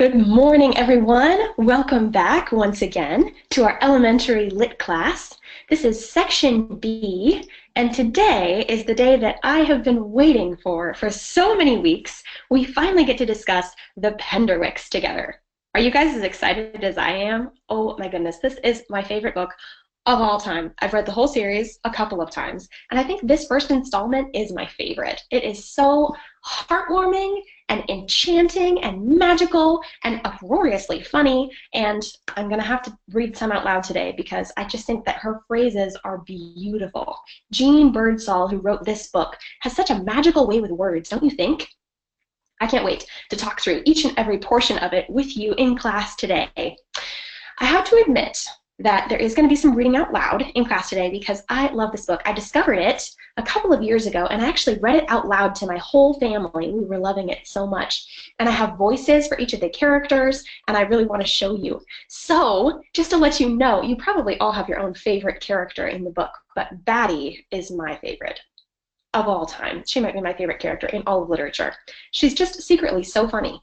Good morning, everyone. Welcome back once again to our elementary lit class. This is section B, and today is the day that I have been waiting for so many weeks. We finally get to discuss the Penderwicks together. Are you guys as excited as I am? Oh my goodness, this is my favorite book of all time. I've read the whole series a couple of times, and I think this first installment is my favorite. It is so heartwarming and enchanting and magical and uproariously funny, and I'm gonna have to read some out loud today because I just think that her phrases are beautiful. Jean Birdsall, who wrote this book, has such a magical way with words, don't you think? I can't wait to talk through each and every portion of it with you in class today. I have to admit that there is going to be some reading out loud in class today because I love this book. I discovered it a couple of years ago and I actually read it out loud to my whole family. We were loving it so much. And I have voices for each of the characters and I really want to show you. So just to let you know, you probably all have your own favorite character in the book, but Batty is my favorite of all time. She might be my favorite character in all of literature. She's just secretly so funny.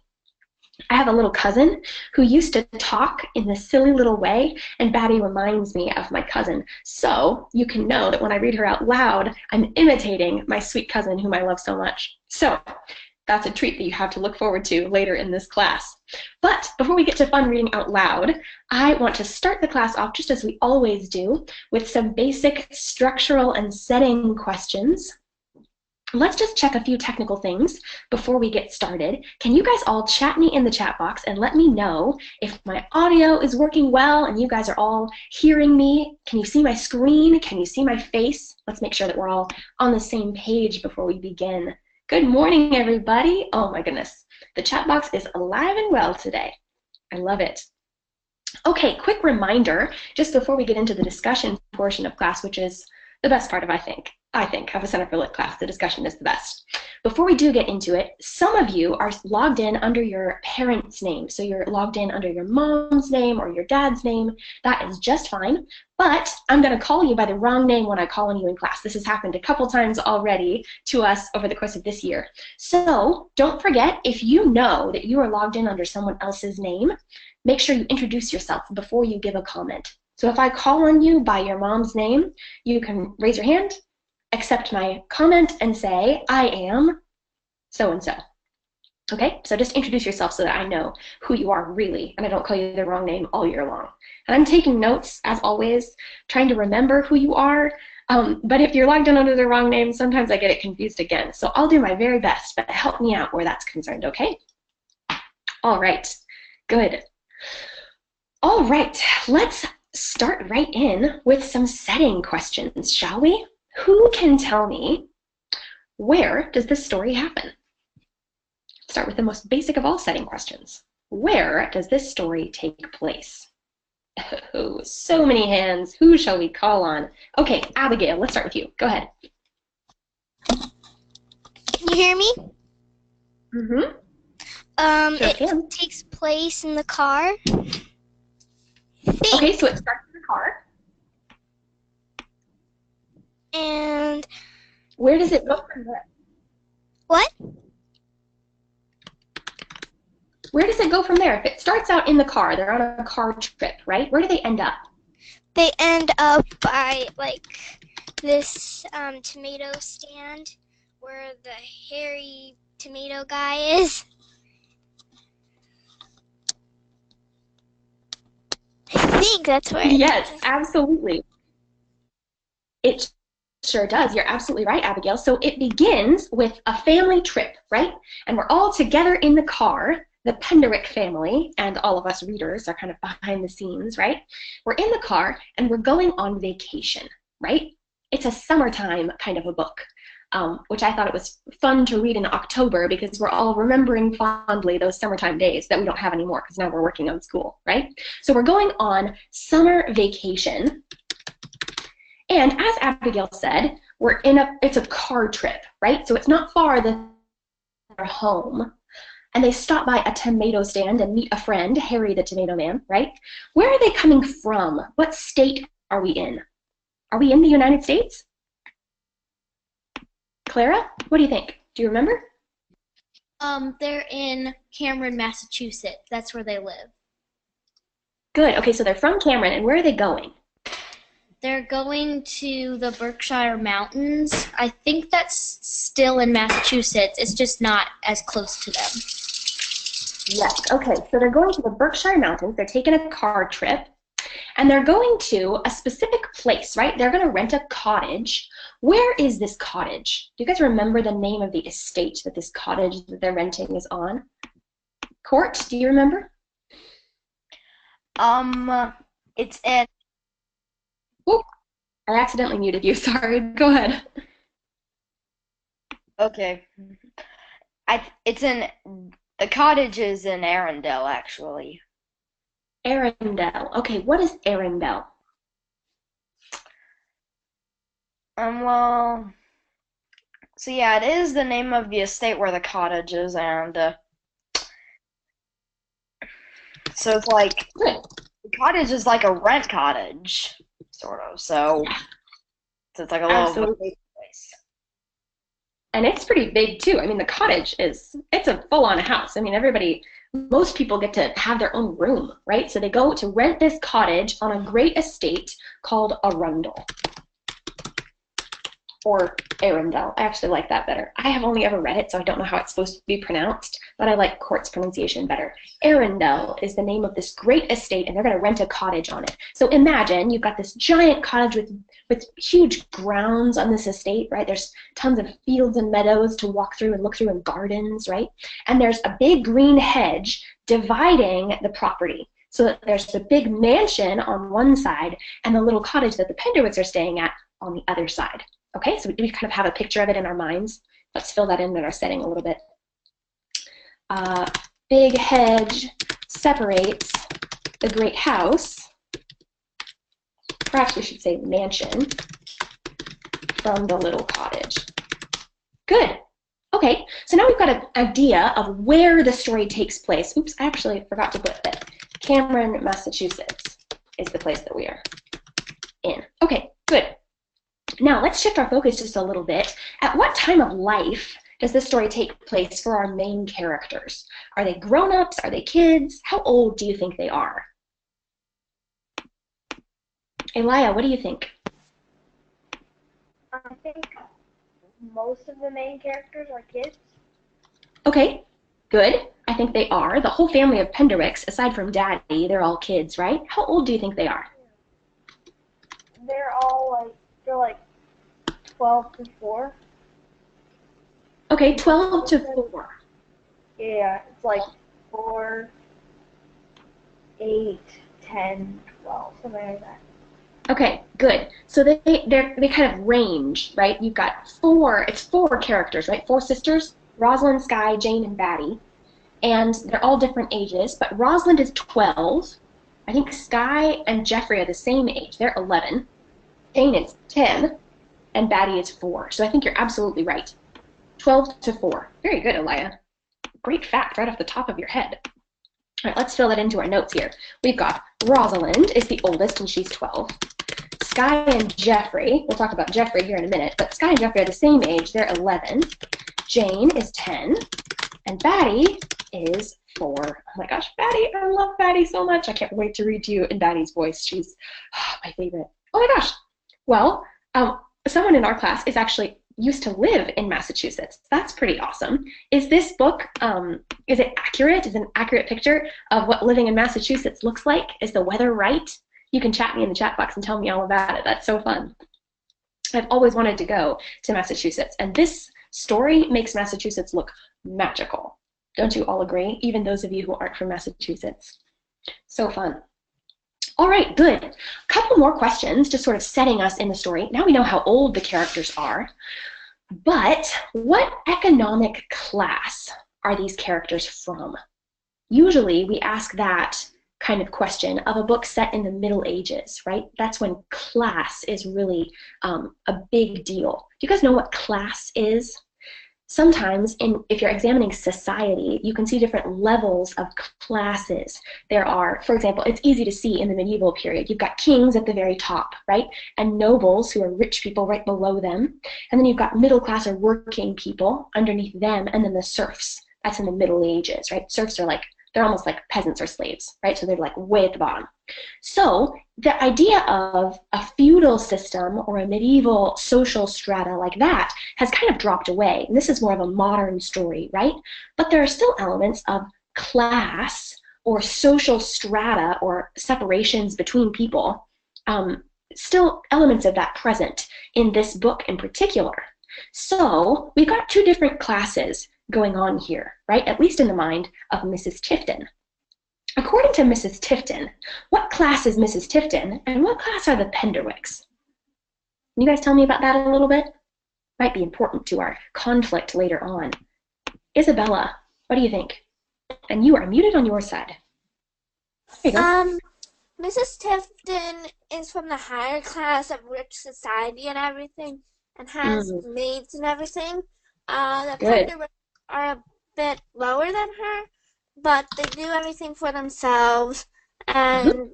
I have a little cousin who used to talk in this silly little way, and Batty reminds me of my cousin. So you can know that when I read her out loud, I'm imitating my sweet cousin whom I love so much. So that's a treat that you have to look forward to later in this class. But before we get to fun reading out loud, I want to start the class off just as we always do with some basic structural and setting questions. Let's just check a few technical things before we get started. Can you guys all chat me in the chat box and let me know if my audio is working well and you guys are all hearing me? Can you see my screen? Can you see my face? Let's make sure that we're all on the same page before we begin. Good morning, everybody. Oh my goodness. The chat box is alive and well today. I love it. Okay, quick reminder just before we get into the discussion portion of class, which is the best part of, I think, of a CenterForLit class. The discussion is the best. Before we do get into it, some of you are logged in under your parent's name. So you're logged in under your mom's name or your dad's name. That is just fine. But I'm going to call you by the wrong name when I call on you in class. This has happened a couple times already to us over the course of this year. So don't forget, if you know that you are logged in under someone else's name, make sure you introduce yourself before you give a comment. So if I call on you by your mom's name, you can raise your hand, accept my comment, and say, I am so-and-so. Okay, so just introduce yourself so that I know who you are really, and I don't call you the wrong name all year long. And I'm taking notes, as always, trying to remember who you are, but if you're logged in under the wrong name, sometimes I get it confused again. So I'll do my very best, but help me out where that's concerned, okay? All right, good. All right, let's start right in with some setting questions, shall we? Who can tell me, where does this story happen? Start with the most basic of all setting questions. Where does this story take place? Oh, so many hands. Who shall we call on? Okay, Abigail, let's start with you. Go ahead. Can you hear me? Mm-hmm. Sure It can. takes place in the car. Okay, so it starts in the car. And Where does it go from there? what? Where does it go from there? If it starts out in the car, they're on a car trip, right? Where do they end up? They end up by like this tomato stand where the hairy tomato guy is. I think that's where it Yes, is. absolutely. It sure does. You're absolutely right, Abigail. So it begins with a family trip, right? And we're all together in the car. The Penderwick family and all of us readers are kind of behind the scenes, right? We're in the car and we're going on vacation, right? It's a summertime kind of a book, which I thought it was fun to read in October because we're all remembering fondly those summertime days that we don't have anymore because now we're working on school, right? So we're going on summer vacation. And as Abigail said, it's a car trip, right? So it's not far than their home. And they stop by a tomato stand and meet a friend, Harry the Tomato Man, right? Where are they coming from? What state are we in? Are we in the United States? Clara, what do you think? Do you remember? They're in Cameron, Massachusetts. That's where they live. Good. Okay, so they're from Cameron, and where are they going? They're going to the Berkshire Mountains. I think that's still in Massachusetts. It's just not as close to them. Yes. Okay, so they're going to the Berkshire Mountains. They're taking a car trip, and they're going to a specific place, right? They're going to rent a cottage. Where is this cottage? Do you guys remember the name of the estate that this cottage that they're renting is on? Court, do you remember? It's in. Oop, I accidentally muted you. Sorry. Go ahead. Okay. It's in. The cottage is in Arundel, actually. Arundel. Okay, what is Arundel? Well, so yeah, it is the name of the estate where the cottage is, and so it's like Good. the cottage is like a rent cottage, sort of. So it's like a little Absolutely. vacation place. And it's pretty big too. I mean, the cottage it's a full-on house. I mean, most people get to have their own room, right? So they go to rent this cottage on a great estate called Arundel. Or Arundel. I actually like that better. I have only ever read it, so I don't know how it's supposed to be pronounced, but I like Court's pronunciation better. Arundel is the name of this great estate, and they're going to rent a cottage on it. So imagine you've got this giant cottage with huge grounds on this estate, right? There's tons of fields and meadows to walk through and look through, and gardens, right? And there's a big green hedge dividing the property. So that there's the big mansion on one side and the little cottage that the Penderwicks are staying at on the other side. Okay, so we kind of have a picture of it in our minds. Let's fill that in our setting a little bit. Big hedge separates the great house, perhaps we should say mansion, from the little cottage. Good. Okay, so now we've got an idea of where the story takes place. Oops, I actually forgot to put that. Cameron, Massachusetts is the place that we are in. Okay, good. Now, let's shift our focus just a little bit. At what time of life does this story take place for our main characters? Are they grown-ups? Are they kids? How old do you think they are? Elia, what do you think? I think most of the main characters are kids. Okay, good. I think they are. The whole family of Penderwicks, aside from Daddy, they're all kids, right? How old do you think they are? They're like 12 to 4. Okay, 12 to 4. Yeah, it's like 4, 8, 10, 12, something like that. Okay, good. So they kind of range, right? You've got it's 4 characters, right? 4 sisters, Rosalind, Skye, Jane, and Batty. And they're all different ages, but Rosalind is 12. I think Skye and Jeffrey are the same age. They're 11. Jane is 10, and Batty is 4. So I think you're absolutely right. 12 to 4. Very good, Elia. Great fact right off the top of your head. All right, let's fill that into our notes here. We've got Rosalind is the oldest, and she's 12. Skye and Jeffrey, we'll talk about Jeffrey here in a minute, but Skye and Jeffrey are the same age. They're 11. Jane is 10, and Batty is 4. Oh my gosh, Batty, I love Batty so much. I can't wait to read to you in Batty's voice. She's my favorite. Oh my gosh. Well, someone in our class used to live in Massachusetts. That's pretty awesome. Is this book, is it accurate? Is it an accurate picture of what living in Massachusetts looks like? Is the weather right? You can chat me in the chat box and tell me all about it. That's so fun. I've always wanted to go to Massachusetts, and this story makes Massachusetts look magical. Don't you all agree? Even those of you who aren't from Massachusetts. So fun. All right, good. A couple more questions, just sort of setting us in the story. Now we know how old the characters are, but what economic class are these characters from? Usually we ask that kind of question of a book set in the Middle Ages, right? That's when class is really a big deal. Do you guys know what class is? Sometimes, if you're examining society, you can see different levels of classes. There are, for example, it's easy to see in the medieval period. You've got kings at the very top, right? And nobles, who are rich people, right below them. And then you've got middle class or working people underneath them, and then the serfs That's in the Middle Ages, right? Serfs are like, they're almost like peasants or slaves, right? So they're like way at the bottom. So the idea of a feudal system or a medieval social strata like that has kind of dropped away. And this is more of a modern story, right? But there are still elements of class or social strata or separations between people, still elements of that present in this book in particular. So we've got two different classes going on here, right? At least in the mind of Mrs. Tifton. According to Mrs. Tifton, what class is Mrs. Tifton and what class are the Penderwicks? Can you guys tell me about that a little bit? Might be important to our conflict later on. Isabella, what do you think? And you are muted on your side. There you go. Mrs. Tifton is from the higher class of rich society and everything, and has maids and everything. The Penderwicks are a bit lower than her, but they do everything for themselves, and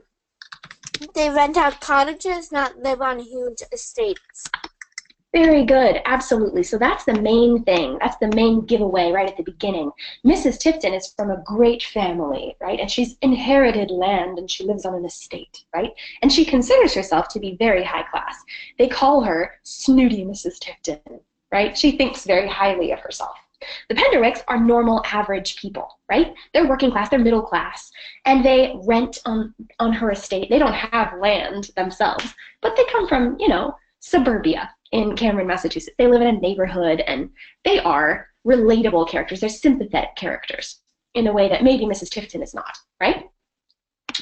they rent out cottages, not live on huge estates. Very good, absolutely. So that's the main thing. That's the main giveaway right at the beginning. Mrs. Tifton is from a great family, right? And she's inherited land and she lives on an estate, right? And she considers herself to be very high class. They call her snooty Mrs. Tifton, right? She thinks very highly of herself. The Penderwicks are normal, average people, right? They're working class, they're middle class, and they rent on her estate. They don't have land themselves, but they come from, you know, suburbia in Cameron, Massachusetts. They live in a neighborhood, and they are relatable characters. They're sympathetic characters in a way that maybe Mrs. Tifton is not, right?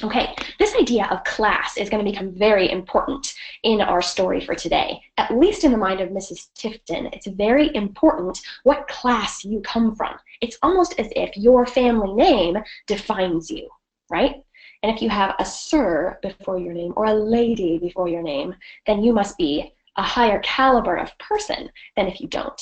Okay, this idea of class is going to become very important in our story for today. At least in the mind of Mrs. Tifton, it's very important what class you come from. It's almost as if your family name defines you, right? And if you have a sir before your name or a lady before your name, then you must be a higher caliber of person than if you don't.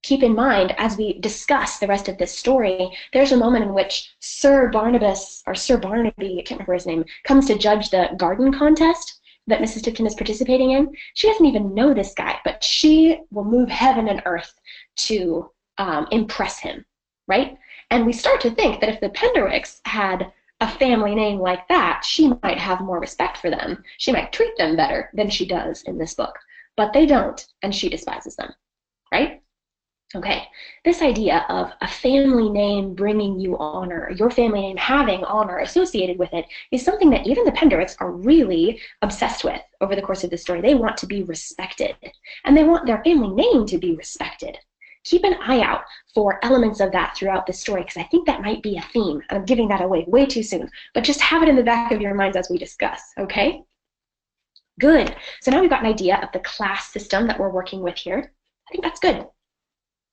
Keep in mind, as we discuss the rest of this story, there's a moment in which Sir Barnabas, or Sir Barnaby, I can't remember his name, comes to judge the garden contest that Mrs. Tifton is participating in. She doesn't even know this guy, but she will move heaven and earth to impress him, right? And we start to think that if the Penderwicks had a family name like that, she might have more respect for them. She might treat them better than she does in this book. But they don't, and she despises them, right? Okay, this idea of a family name bringing you honor, your family name having honor associated with it, is something that even the Penderwicks are really obsessed with over the course of the story. They want to be respected, and they want their family name to be respected. Keep an eye out for elements of that throughout the story, because I think that might be a theme. I'm giving that away way too soon, but just have it in the back of your minds as we discuss, okay? Good. So now we've got an idea of the class system that we're working with here. I think that's good.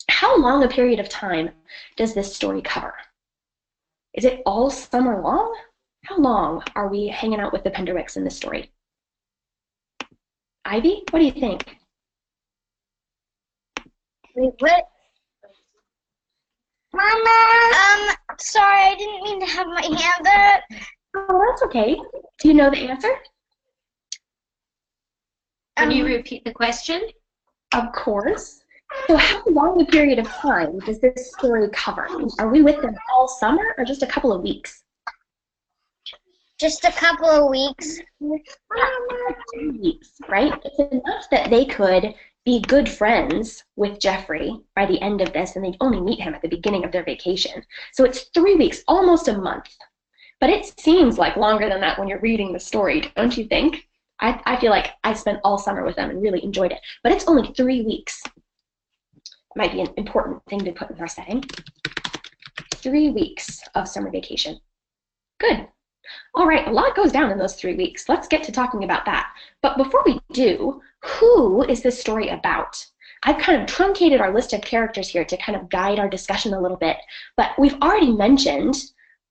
How long a period of time does this story cover? Is it all summer long? How long are we hanging out with the Penderwicks in this story? Ivy, what do you think? Wait, what? Mama! Sorry, I didn't mean to have my hand up. Oh, that's okay. Do you know the answer? Can you repeat the question? Of course. So how long a period of time does this story cover? Are we with them all summer or just a couple of weeks? Just a couple of weeks. 2 weeks, right? It's enough that they could be good friends with Jeffrey by the end of this, and they'd only meet him at the beginning of their vacation. So it's 3 weeks, almost a month. But it seems like longer than that when you're reading the story, don't you think? I feel like I spent all summer with them and really enjoyed it. But it's only 3 weeks. Might be an important thing to put in our setting. 3 weeks of summer vacation. Good. All right, a lot goes down in those 3 weeks. Let's get to talking about that. But before we do, who is this story about? I've kind of truncated our list of characters here to kind of guide our discussion a little bit. But we've already mentioned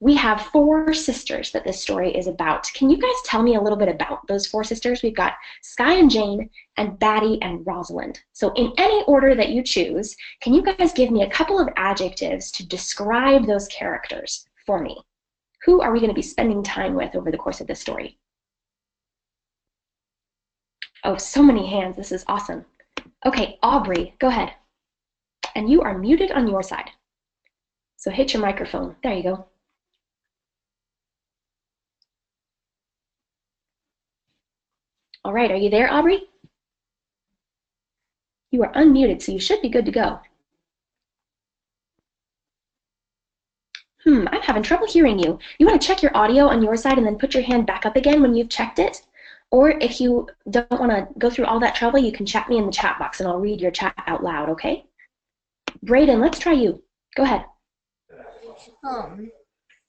we have 4 sisters that this story is about. Can you guys tell me a little bit about those 4 sisters? We've got Skye and Jane and Batty and Rosalind. So in any order that you choose, can you guys give me a couple of adjectives to describe those characters for me? Who are we going to be spending time with over the course of this story? Oh, so many hands. This is awesome. Okay, Aubrey, go ahead. And you are muted on your side. So hit your microphone. There you go. All right, are you there, Aubrey? You are unmuted, so you should be good to go. I'm having trouble hearing you. You want to check your audio on your side and then put your hand back up again when you've checked it? Or if you don't want to go through all that trouble, you can chat me in the chat box and I'll read your chat out loud, okay? Brayden, let's try you. Go ahead.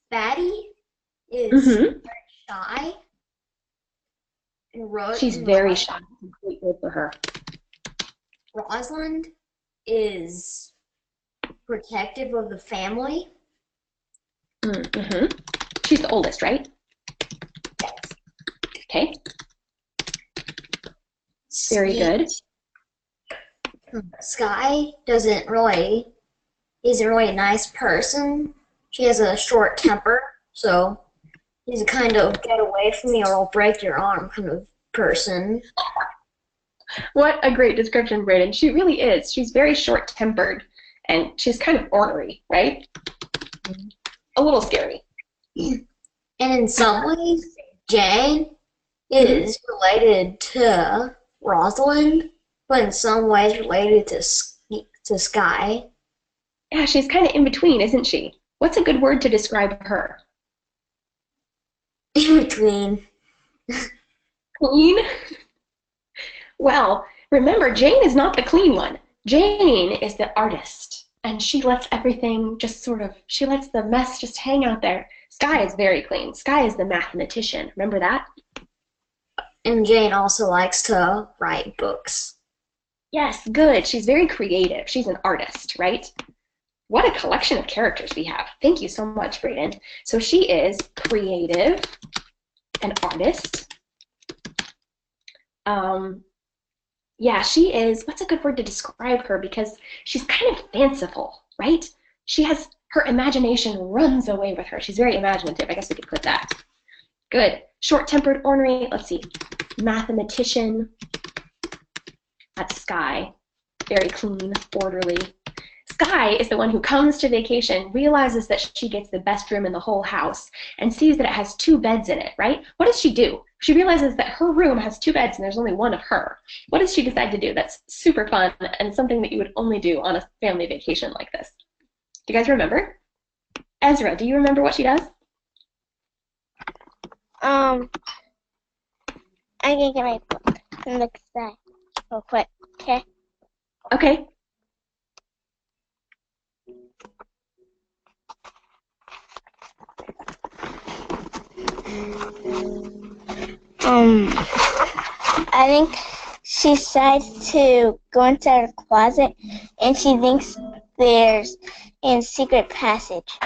Fatty is very shy. And She's very shy. Great word for her. Rosalind is protective of the family. She's the oldest, right? Yes. Okay. Very good. Sky isn't really a nice person. She has a short temper, so he's a kind of get away from me or I'll break your arm kind of person. What a great description, Brayden. She really is. She's very short-tempered, and she's kind of ornery, right? A little scary. And in some ways, Jane is related to Rosalind, but in some ways related to Sky. Yeah, she's kind of in between, isn't she? What's a good word to describe her? In between. Clean? Well, remember, Jane is not the clean one. Jane is the artist, and she lets everything just she lets the mess just hang out there. Sky is very clean. Sky is the mathematician. Remember that? And Jane also likes to write books. Yes, good. She's very creative. She's an artist, right? What a collection of characters we have. Thank you so much, Brayden. So she is creative, an artist. Yeah, she is, what's a good word to describe her? Because she's kind of fanciful, right? Her imagination runs away with her. She's very imaginative. I guess we could put that. Good. Short-tempered, ornery. Let's see. Mathematician. That's Sky. Very clean, orderly. Sky is the one who comes to vacation, realizes that she gets the best room in the whole house, and sees that it has 2 beds in it, right? What does she do? She realizes that her room has 2 beds and there's only one of her. What does she decide to do? That's super fun and something that you would only do on a family vacation like this. Do you guys remember? Ezra, do you remember what she does? I can get my book and look at that real quick, okay? Okay. I think she decides to go into her closet and she thinks there's a secret passage.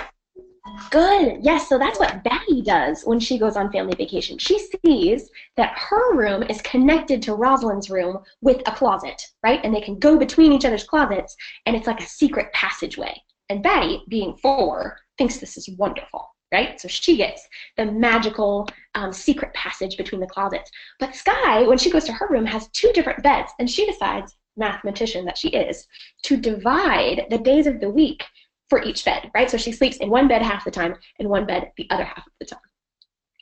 Good. Yes, so that's what Batty does when she goes on family vacation. She sees that her room is connected to Rosalind's room with a closet, right? And they can go between each other's closets, and it's like a secret passageway. And Batty, being 4, thinks this is wonderful, right? So she gets the magical secret passage between the closets. But Sky, when she goes to her room, has 2 different beds, and she decides, mathematician that she is, to divide the days of the week for each bed, right? So she sleeps in one bed half the time and one bed the other half of the time,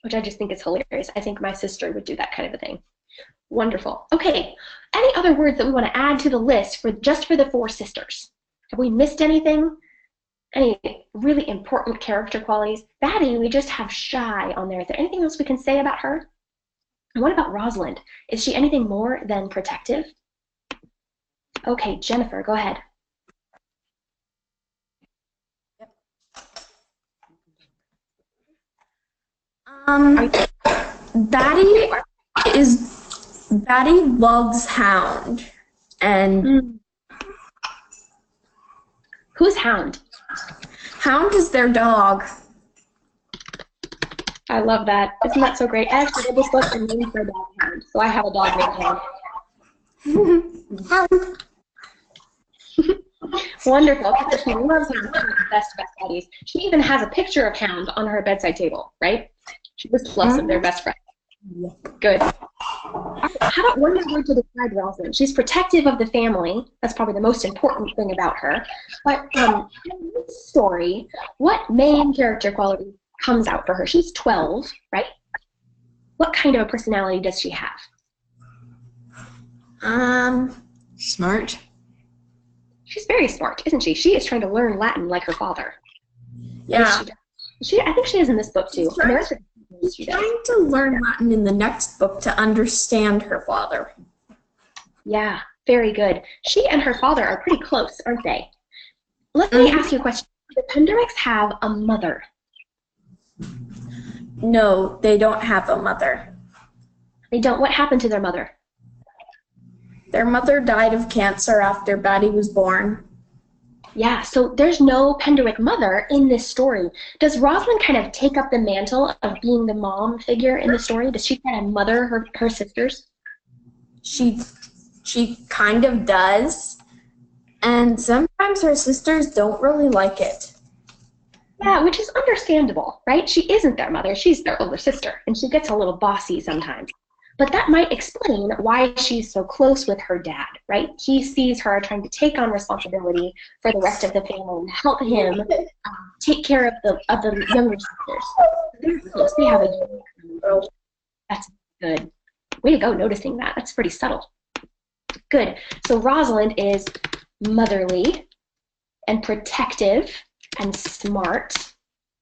which I just think is hilarious. I think my sister would do that kind of a thing. Wonderful. Okay, any other words that we want to add to the list for just for the 4 sisters? Have we missed anything? Any really important character qualities? Batty, we just have shy on there. Is there anything else we can say about her? And what about Rosalind? Is she anything more than protective? Okay, Jennifer, go ahead. Batty loves Hound, and Who's Hound? Hound is their dog. I love that. Isn't that so great? I actually read this book and named my dog Hound, so I have a dog named Hound. Wonderful. She loves Hound. She's the best buddies. She even has a picture of Hound on her bedside table, right? She just loves them. They're best friends. Good. All How about one more word to describe Rosalind? She's protective of the family. That's probably the most important thing about her. But in this story, what main character quality comes out for her? She's 12, right? What kind of a personality does she have? Smart. She's very smart, isn't she? She is trying to learn Latin like her father. Yeah. I think she is in this book too. She's trying to learn Latin in the next book to understand her father. Yeah, very good. She and her father are pretty close, aren't they? Let me ask you a question. Do the Penderwicks have a mother? No, they don't have a mother. They don't. What happened to their mother? Their mother died of cancer after Batty was born. Yeah, so there's no Penderwick mother in this story. Does Rosalind kind of take up the mantle of being the mom figure in the story? Does she kind of mother her sisters? She kind of does. And sometimes her sisters don't really like it. Yeah, which is understandable, right? She isn't their mother, she's their older sister, and she gets a little bossy sometimes. But that might explain why she's so close with her dad, right? He sees her trying to take on responsibility for the rest of the family and help him take care of the younger sisters. They're close. They have a unique. That's good. Way to go noticing that. That's pretty subtle. Good. So Rosalind is motherly and protective and smart.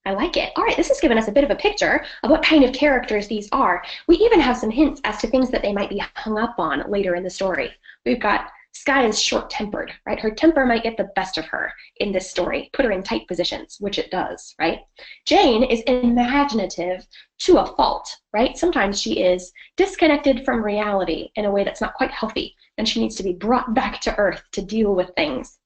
I like it. All right, this has given us a bit of a picture of what kind of characters these are. We even have some hints as to things that they might be hung up on later in the story. We've got Skye is short-tempered, right? Her temper might get the best of her in this story, put her in tight positions, which it does, right? Jane is imaginative to a fault, right? Sometimes she is disconnected from reality in a way that's not quite healthy, and she needs to be brought back to earth to deal with things.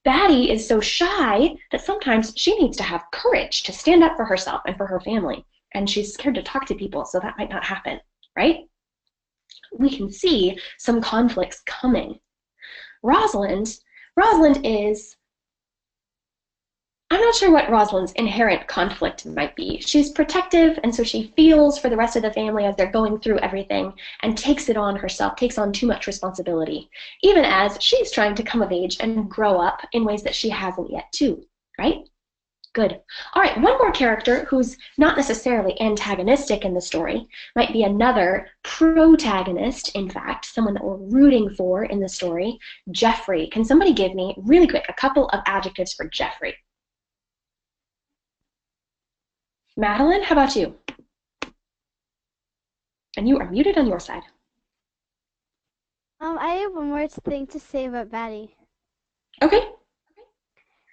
Batty is so shy that sometimes she needs to have courage to stand up for herself and for her family, and she's scared to talk to people, so that might not happen, right? We can see some conflicts coming. Rosalind is, I'm not sure what Rosalind's inherent conflict might be. She's protective, and so she feels for the rest of the family as they're going through everything and takes it on herself, takes on too much responsibility, even as she's trying to come of age and grow up in ways that she hasn't yet too, right? Good. All right, one more character who's not necessarily antagonistic in the story might be another protagonist, in fact, someone that we're rooting for in the story, Jeffrey. Can somebody give me, really quick, a couple of adjectives for Jeffrey? Madeline, how about you? And you are muted on your side. I have one more thing to say about Batty. Okay.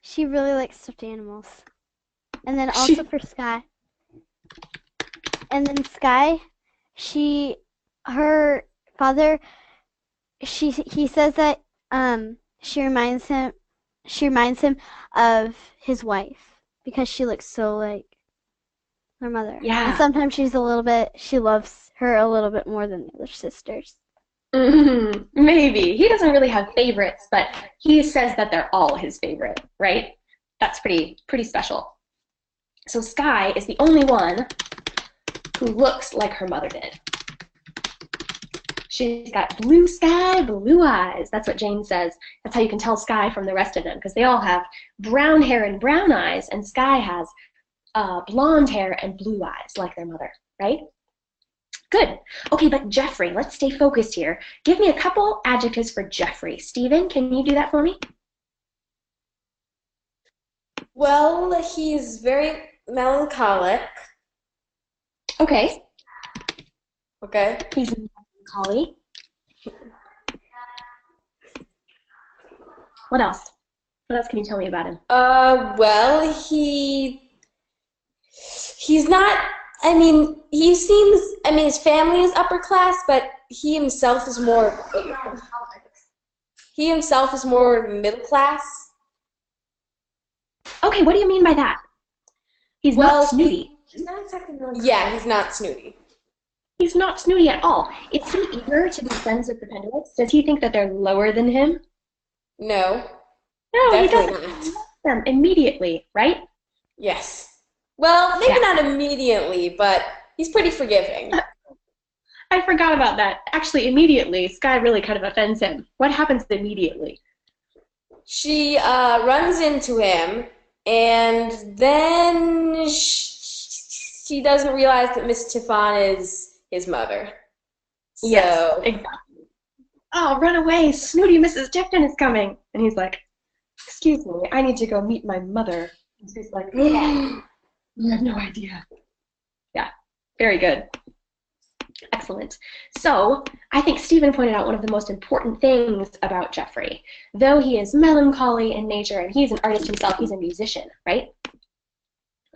She really likes stuffed animals. And then also for Skye. And then Skye, her father, he says that she reminds him of his wife because she looks so like her mother. Yeah. And sometimes she loves her a little bit more than the other sisters. Maybe. He doesn't really have favorites, but he says that they're all his favorite, right? That's pretty special. So Skye is the only one who looks like her mother did. She's got blue sky, blue eyes. That's what Jane says. That's how you can tell Skye from the rest of them, because they all have brown hair and brown eyes, and Skye has blonde hair and blue eyes like their mother, right? Good. Okay, but Jeffrey, let's stay focused here. Give me a couple adjectives for Jeffrey. Stephen, can you do that for me? Well, he's very melancholic. Okay. Okay. He's melancholy. What else? What else can you tell me about him? Well, he's not, his family is upper class, but he himself is more middle class. Okay, what do you mean by that? He's not snooty. He's not exactly melancholic. Yeah, he's not snooty. He's not snooty at all. Is he eager to be friends with the Penderwicks? Does he think that they're lower than him? No. No, Definitely he doesn't. not. He loves them immediately, right? Yes. Well, maybe not immediately, but he's pretty forgiving. I forgot about that. Actually, immediately, Sky really kind of offends him. What happens immediately? She runs into him, and then she doesn't realize that Miss Tiffon is his mother. So, yes, exactly. Oh, run away! Snooty Mrs. Tifton is coming! And he's like, excuse me, I need to go meet my mother. And she's like, you have no idea. Yeah, very good. Excellent. So, I think Stephen pointed out one of the most important things about Jeffrey. Though he is melancholy in nature and he's an artist himself, he's a musician, right?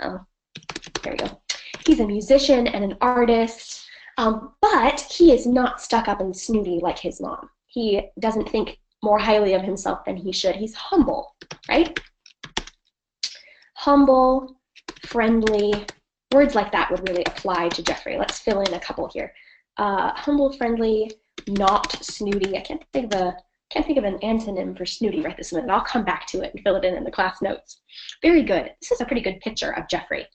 Oh, there we go. He's a musician and an artist, but he is not stuck up and snooty like his mom. He doesn't think more highly of himself than he should. He's humble, right? Humble, friendly. Words like that would really apply to Jeffrey. Let's fill in a couple here. Humble, friendly, not snooty. I can't think of an antonym for snooty right this minute. I'll come back to it and fill it in the class notes. Very good. This is a pretty good picture of Jeffrey.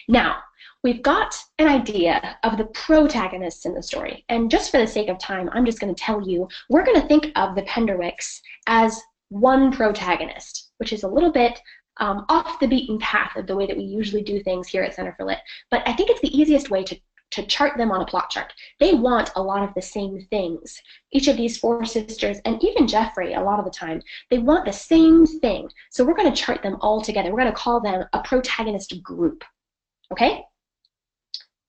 Now, we've got an idea of the protagonists in the story. And just for the sake of time, I'm just going to tell you, we're going to think of the Penderwicks as one protagonist, which is a little bit off the beaten path of the way that we usually do things here at Center for Lit. But I think it's the easiest way to chart them on a plot chart. They want a lot of the same things. Each of these four sisters, and even Jeffrey a lot of the time, they want the same thing. So we're going to chart them all together. We're going to call them a protagonist group. Okay?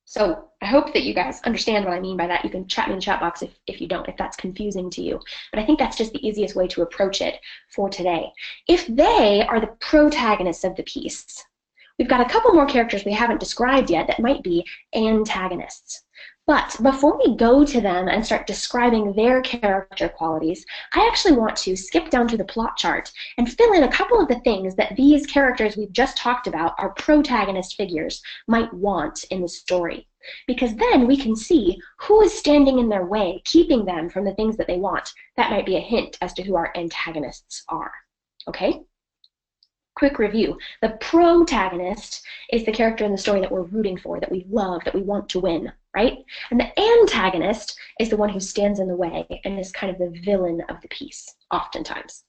So I hope that you guys understand what I mean by that. You can chat me in the chat box if you don't, if that's confusing to you. But I think that's just the easiest way to approach it for today. If they are the protagonists of the piece, we've got a couple more characters we haven't described yet that might be antagonists. But before we go to them and start describing their character qualities, I actually want to skip down to the plot chart and fill in a couple of the things that these characters we've just talked about, our protagonist figures, might want in the story. Because then we can see who is standing in their way, keeping them from the things that they want. That might be a hint as to who our antagonists are. Okay? Quick review. The protagonist is the character in the story that we're rooting for, that we love, that we want to win, right? And the antagonist is the one who stands in the way and is kind of the villain of the piece, oftentimes.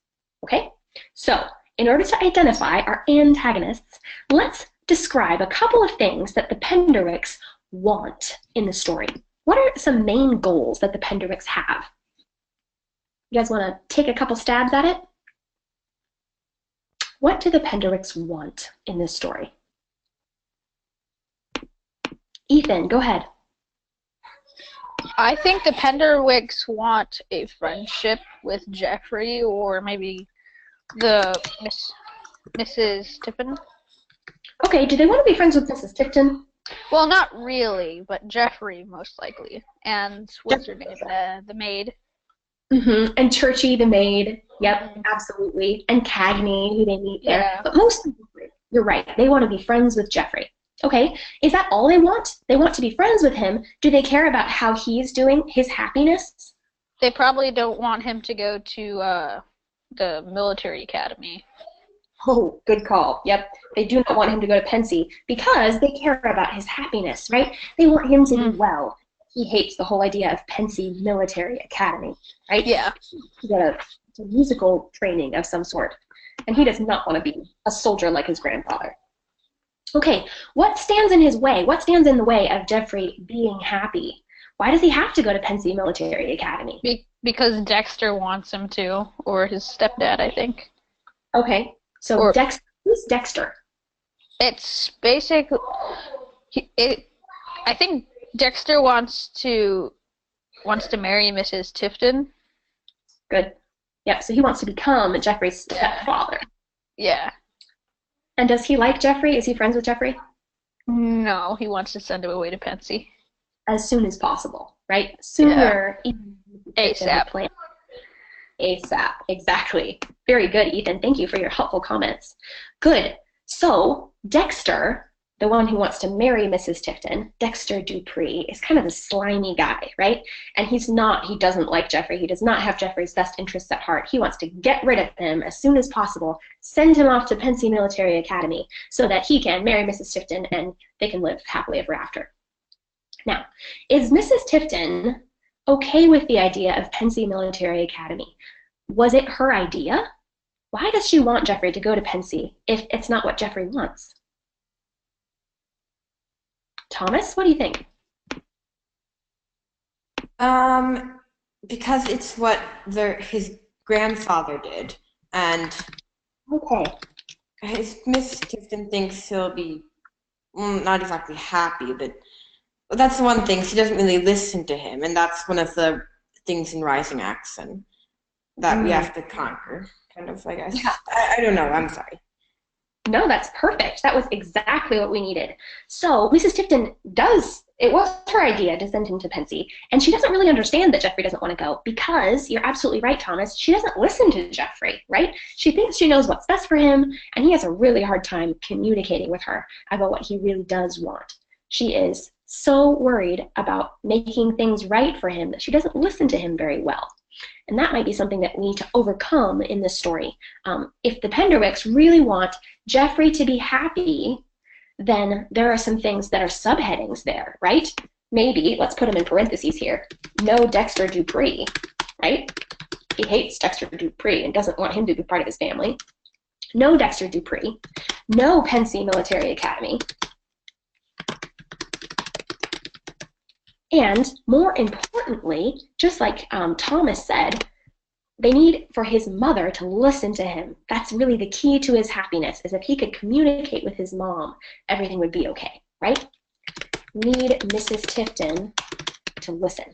Okay? So, in order to identify our antagonists, let's describe a couple of things that the Penderwicks want in the story. What are some main goals that the Penderwicks have? You guys want to take a couple stabs at it? What do the Penderwicks want in this story? Ethan, go ahead. I think the Penderwicks want a friendship with Jeffrey, or maybe the Mrs. Tiffin. Okay, do they want to be friends with Mrs. Tifton? Well, not really, but Jeffrey most likely. And what's her name? The maid. Mm-hmm. And Churchy, the maid. Yep, absolutely. And Cagney, who they meet there. Yeah. But most of them, you're right. They want to be friends with Jeffrey. Okay, is that all they want? They want to be friends with him. Do they care about how he's doing, his happiness? They probably don't want him to go to the military academy. Oh, good call. Yep. They do not want him to go to Pensy because they care about his happiness, right? They want him to do well. He hates the whole idea of Pensy Military Academy, right? Yeah. He's got a musical training of some sort, and he does not want to be a soldier like his grandfather. Okay, what stands in his way? What stands in the way of Jeffrey being happy? Why does he have to go to Pensy Military Academy? Because Dexter wants him to, or his stepdad, I think. Okay, so who's Dexter? It's basic. I think Dexter wants to marry Mrs. Tifton. Good. Yep, so he wants to become Jeffrey's stepfather. Yeah. And does he like Jeffrey? Is he friends with Jeffrey? No, he wants to send him away to Pensy. As soon as possible, right? Sooner. Yeah. ASAP. ASAP, exactly. Very good, Ethan. Thank you for your helpful comments. Good. So, Dexter, the one who wants to marry Mrs. Tifton, Dexter Dupree, is kind of a slimy guy, right? And he doesn't like Jeffrey. He does not have Jeffrey's best interests at heart. He wants to get rid of him as soon as possible, send him off to Pensy Military Academy so that he can marry Mrs. Tifton and they can live happily ever after. Now, is Mrs. Tifton okay with the idea of Pensy Military Academy? Was it her idea? Why does she want Jeffrey to go to Pensy if it's not what Jeffrey wants? Thomas, what do you think? Because it's what his grandfather did, and okay, Miss Tifton thinks he'll be not exactly happy, but that's the one thing, she doesn't really listen to him, and that's one of the things in Rising Accent that we have to conquer, kind of, I guess. Yeah. I don't know, I'm sorry. No, that's perfect. That was exactly what we needed. So Mrs. Tifton it was her idea to send him to Pensy, and she doesn't really understand that Jeffrey doesn't want to go because, you're absolutely right, Thomas, she doesn't listen to Jeffrey, right? She thinks she knows what's best for him, and he has a really hard time communicating with her about what he really does want. She is so worried about making things right for him that she doesn't listen to him very well. And that might be something that we need to overcome in this story. If the Penderwicks really want Jeffrey to be happy, then there are some things that are subheadings there, right? Maybe, let's put them in parentheses here, no Dexter Dupree, right? He hates Dexter Dupree and doesn't want him to be part of his family. No Dexter Dupree, no Pensy Military Academy, and more importantly, just like Thomas said, they need for his mother to listen to him. That's really the key to his happiness, is if he could communicate with his mom, everything would be okay, right? Need Mrs. Tifton to listen.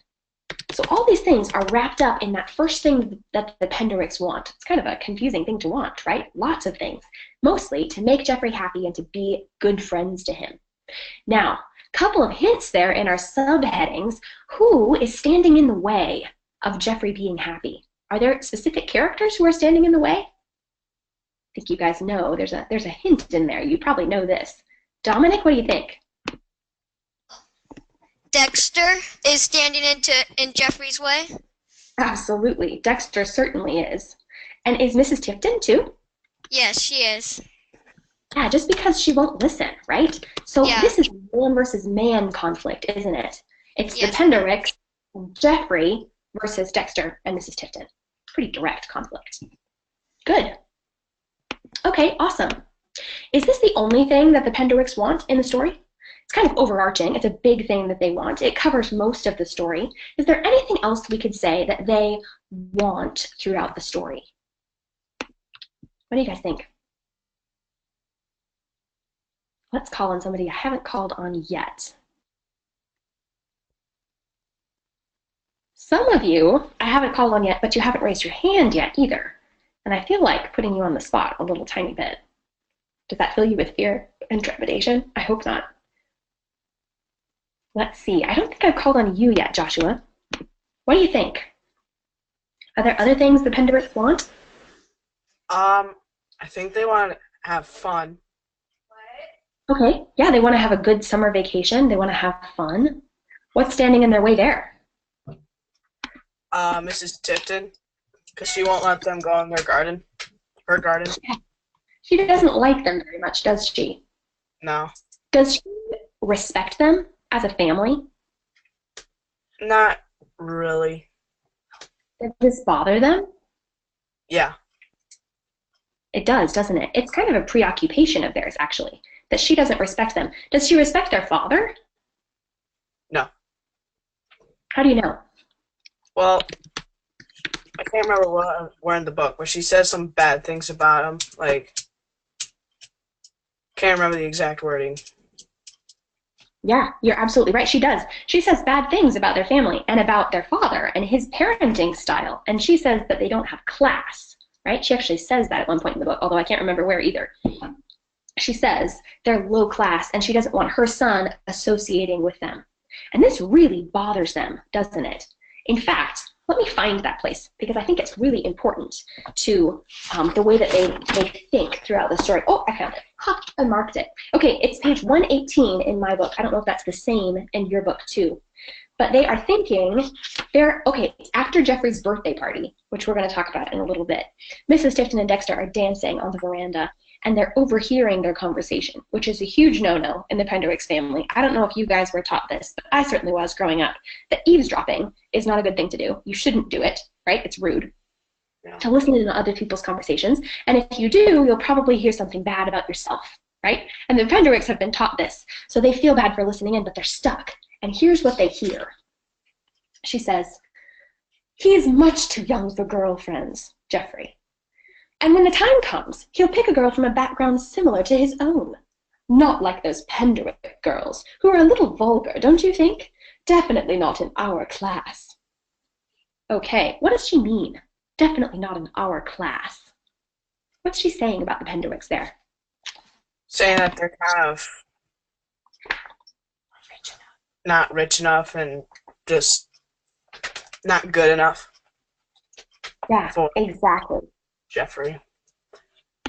So all these things are wrapped up in that first thing that the Penderwicks want. It's kind of a confusing thing to want, right? Lots of things. Mostly to make Jeffrey happy and to be good friends to him. Now, couple of hints there in our subheadings. Who is standing in the way of Jeffrey being happy? Are there specific characters who are standing in the way? I think you guys know. There's a hint in there. You probably know this. Dominic, what do you think? Dexter is standing in Jeffrey's way? Absolutely. Dexter certainly is. And is Mrs. Tifton too? Yes, she is. Yeah, just because she won't listen, right? So yeah. This is man versus man conflict, isn't it? It's the Penderwicks, Jeffrey versus Dexter and Mrs. Tifton. Pretty direct conflict. Good. Okay, awesome. Is this the only thing that the Penderwicks want in the story? It's kind of overarching. It's a big thing that they want. It covers most of the story. Is there anything else we could say that they want throughout the story? What do you guys think? Let's call on somebody I haven't called on yet. Some of you I haven't called on yet, but you haven't raised your hand yet either. And I feel like putting you on the spot a little tiny bit. Does that fill you with fear and trepidation? I hope not. Let's see. I don't think I've called on you yet, Joshua. What do you think? Are there other things the Penderwicks want? I think they want to have fun. Okay, yeah, they want to have a good summer vacation. They want to have fun. What's standing in their way there? Mrs. Tifton, because she won't let them go in their garden. Her garden. She doesn't like them very much, does she? No. Does she respect them as a family? Not really. Does this bother them? Yeah. It does, doesn't it? It's kind of a preoccupation of theirs, actually, that she doesn't respect them. Does she respect their father? No. How do you know? Well, I can't remember where in the book, but she says some bad things about him. Like, can't remember the exact wording. Yeah, you're absolutely right. She does. She says bad things about their family and about their father and his parenting style. And she says that they don't have class, right? She actually says that at one point in the book, although I can't remember where either. She says they're low class and she doesn't want her son associating with them. And this really bothers them, doesn't it? In fact, let me find that place because I think it's really important to the way that they think throughout the story. Oh, I found it. Ha, I marked it. Okay, it's page 118 in my book. I don't know if that's the same in your book too. But they are thinking, after Jeffrey's birthday party, which we're going to talk about in a little bit, Mrs. Tifton and Dexter are dancing on the veranda, and they're overhearing their conversation, which is a huge no-no in the Penderwicks family. I don't know if you guys were taught this, but I certainly was growing up, that eavesdropping is not a good thing to do. You shouldn't do it, right? It's rude to listen to other people's conversations, and if you do, you'll probably hear something bad about yourself, right? And the Penderwicks have been taught this, so they feel bad for listening in, but they're stuck. And here's what they hear. She says, "He is much too young for girlfriends, Jeffrey. And when the time comes, he'll pick a girl from a background similar to his own. Not like those Penderwick girls, who are a little vulgar, don't you think? Definitely not in our class." Okay, what does she mean? Definitely not in our class. What's she saying about the Penderwicks there? Saying that they're kind of not rich enough and just not good enough. Yeah, for exactly. Jeffrey.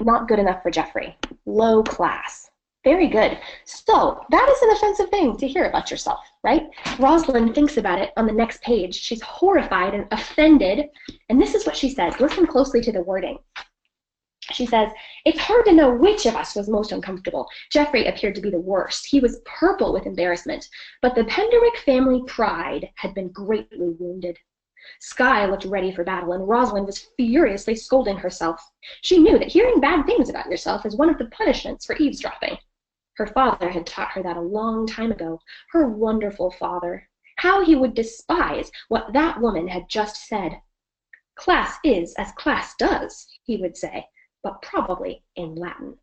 Not good enough for Jeffrey. Low class. Very good. So that is an offensive thing to hear about yourself, right? Rosalind thinks about it on the next page. She's horrified and offended. And this is what she says. Listen closely to the wording. She says, "It's hard to know which of us was most uncomfortable. Jeffrey appeared to be the worst. He was purple with embarrassment. But the Penderwick family pride had been greatly wounded. Skye looked ready for battle, and Rosalind was furiously scolding herself. She knew that hearing bad things about yourself is one of the punishments for eavesdropping. Her father had taught her that a long time ago. Her wonderful father. How he would despise what that woman had just said. Class is as class does, he would say, but probably in Latin."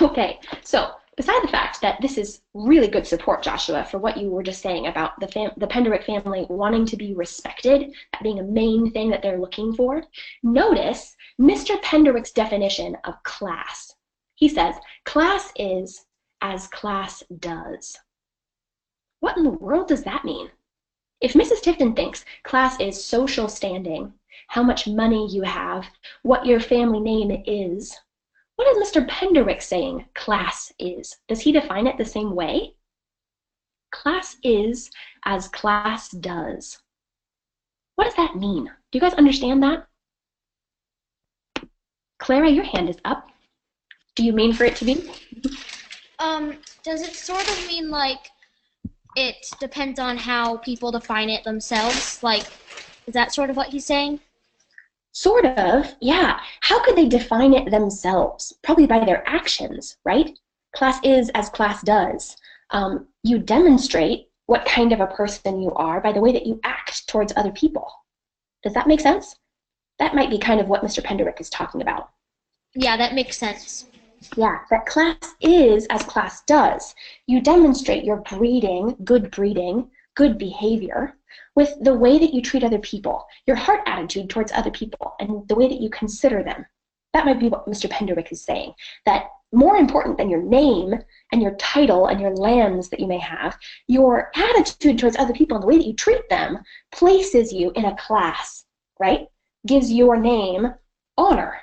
Okay, so beside the fact that this is really good support, Joshua, for what you were just saying about the Penderwick family wanting to be respected, that being a main thing that they're looking for, notice Mr. Penderwick's definition of class. He says, "Class is as class does." What in the world does that mean? If Mrs. Tifton thinks class is social standing, how much money you have, what your family name is, what is Mr. Penderwick saying class is? Does he define it the same way? Class is as class does. What does that mean? Do you guys understand that? Clara, your hand is up. Do you mean for it to be? Does it sort of mean like it depends on how people define it themselves? Like, is that sort of what he's saying? Sort of, yeah. How could they define it themselves? Probably by their actions, right? Class is as class does. You demonstrate what kind of a person you are by the way that you act towards other people. Does that make sense? That might be kind of what Mr. Penderwick is talking about. Yeah, that makes sense. Yeah, that class is as class does. You demonstrate your breeding, good behavior, with the way that you treat other people, your heart attitude towards other people, and the way that you consider them. That might be what Mr. Penderwick is saying, that more important than your name and your title and your lands that you may have, your attitude towards other people and the way that you treat them places you in a class, right? Gives your name honor.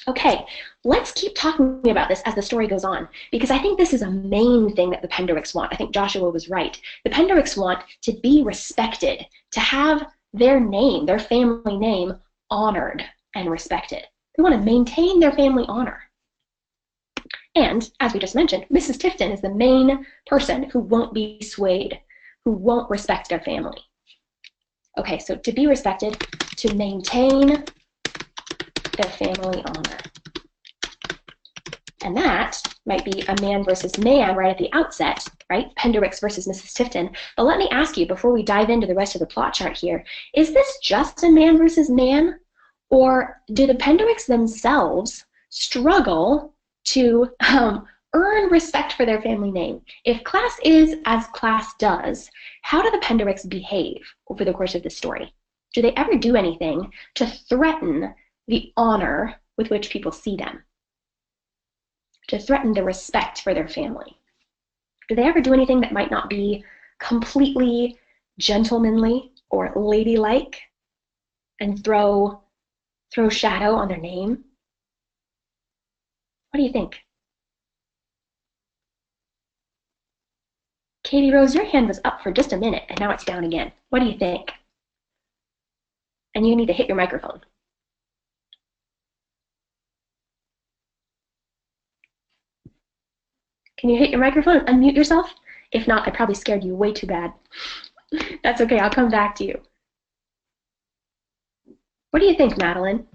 Okay, let's keep talking about this as the story goes on, because I think this is a main thing that the Penderwicks want. I think Joshua was right. The Penderwicks want to be respected, to have their name, their family name, honored and respected. They want to maintain their family honor. And, as we just mentioned, Mrs. Tifton is the main person who won't be swayed, who won't respect their family. Okay, so to be respected, to maintain their family honor. And that might be a man versus man right at the outset, right? Penderwicks versus Mrs. Tifton. But let me ask you, before we dive into the rest of the plot chart here, is this just a man versus man? Or do the Penderwicks themselves struggle to earn respect for their family name? If class is as class does, how do the Penderwicks behave over the course of this story? Do they ever do anything to threaten the honor with which people see them? To threaten the respect for their family? Do they ever do anything that might not be completely gentlemanly or ladylike and throw shadow on their name? What do you think? Katie Rose, your hand was up for just a minute and now it's down again. What do you think? And you need to hit your microphone. Can you hit your microphone and unmute yourself? If not, I probably scared you way too bad. That's okay, I'll come back to you. What do you think, Madeline?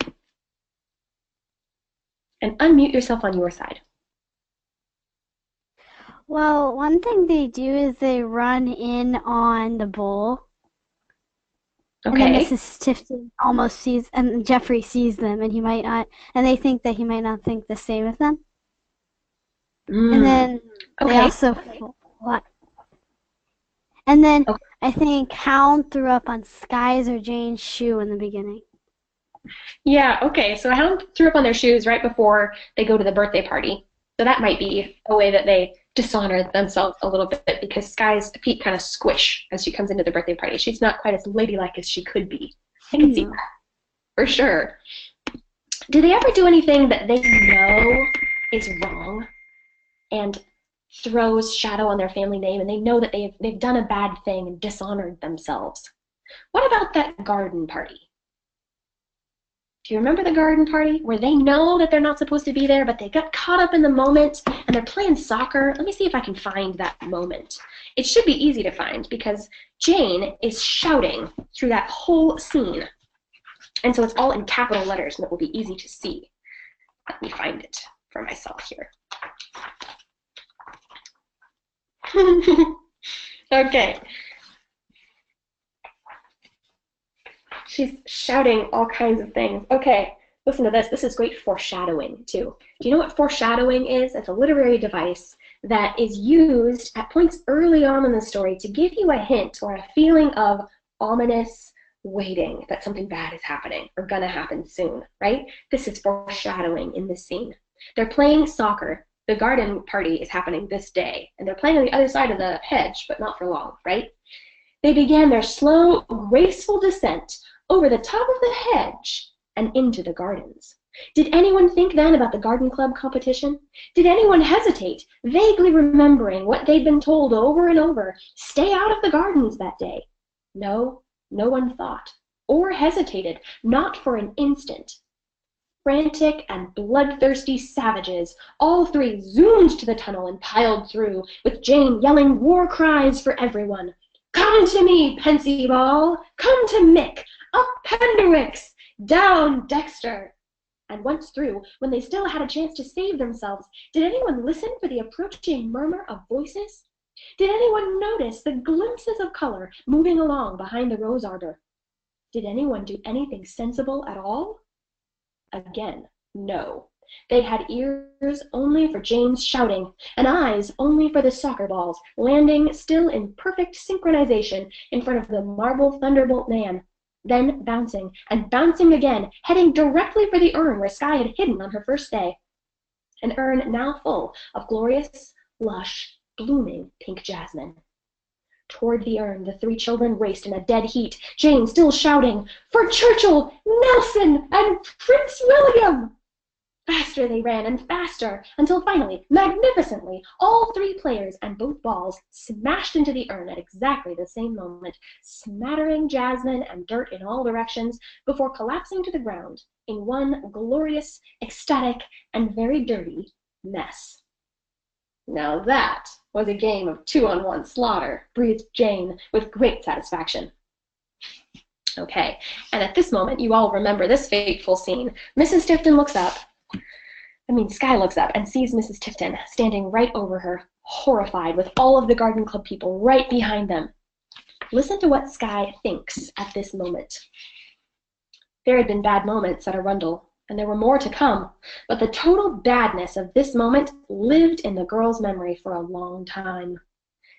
And unmute yourself on your side. Well, one thing they do is they run in on the bull. Okay. And then Mrs. Tifton almost sees, and Jeffrey sees them, and he might not, and they think that he might not think the same of them. And then they also, and then I think Hound threw up on Sky's or Jane's shoe in the beginning. Yeah, okay, so Hound threw up on their shoes right before they go to the birthday party. So that might be a way that they dishonor themselves a little bit, because Sky's feet kind of squish as she comes into the birthday party. She's not quite as ladylike as she could be. I can see that, for sure. Do they ever do anything that they know is wrong and throws shadow on their family name, and they know that they've done a bad thing and dishonored themselves? What about that garden party? Do you remember the garden party where they know that they're not supposed to be there, but they got caught up in the moment and they're playing soccer? Let me see if I can find that moment. It should be easy to find because Jane is shouting through that whole scene. And so it's all in capital letters and it will be easy to see. Let me find it for myself here. Okay. She's shouting all kinds of things. Okay, listen to this. This is great foreshadowing, too. Do you know what foreshadowing is? It's a literary device that is used at points early on in the story to give you a hint or a feeling of ominous waiting that something bad is happening or gonna happen soon, right? This is foreshadowing in this scene. They're playing soccer. The garden party is happening this day, and they're playing on the other side of the hedge, but not for long, right? They began their slow, graceful descent over the top of the hedge and into the gardens. Did anyone think then about the garden club competition? Did anyone hesitate, vaguely remembering what they'd been told over and over, stay out of the gardens that day? No, no one thought, or hesitated, not for an instant. Frantic and bloodthirsty savages, all three zoomed to the tunnel and piled through, with Jane yelling war cries for everyone. Come to me, Pensyball! Come to Mick! Up Penderwicks! Down Dexter! And once through, when they still had a chance to save themselves, did anyone listen for the approaching murmur of voices? Did anyone notice the glimpses of color moving along behind the rose arbor? Did anyone do anything sensible at all? Again, no. They had ears only for Jane's shouting, and eyes only for the soccer balls, landing still in perfect synchronization in front of the marble thunderbolt man, then bouncing, and bouncing again, heading directly for the urn where Sky had hidden on her first day. An urn now full of glorious, lush, blooming pink jasmine. Toward the urn, the three children raced in a dead heat, Jane still shouting, "For Churchill, Nelson, and Prince William!" Faster they ran, and faster, until finally, magnificently, all three players and both balls smashed into the urn at exactly the same moment, smattering jasmine and dirt in all directions, before collapsing to the ground in one glorious, ecstatic, and very dirty mess. Now that was a game of 2-on-1 slaughter, breathed Jane with great satisfaction. Okay, and at this moment, you all remember this fateful scene. Mrs. Tifton looks up. Sky looks up and sees Mrs. Tifton standing right over her, horrified, with all of the garden club people right behind them. Listen to what Sky thinks at this moment. There had been bad moments at Arundel, and there were more to come, but the total badness of this moment lived in the girls' memory for a long time.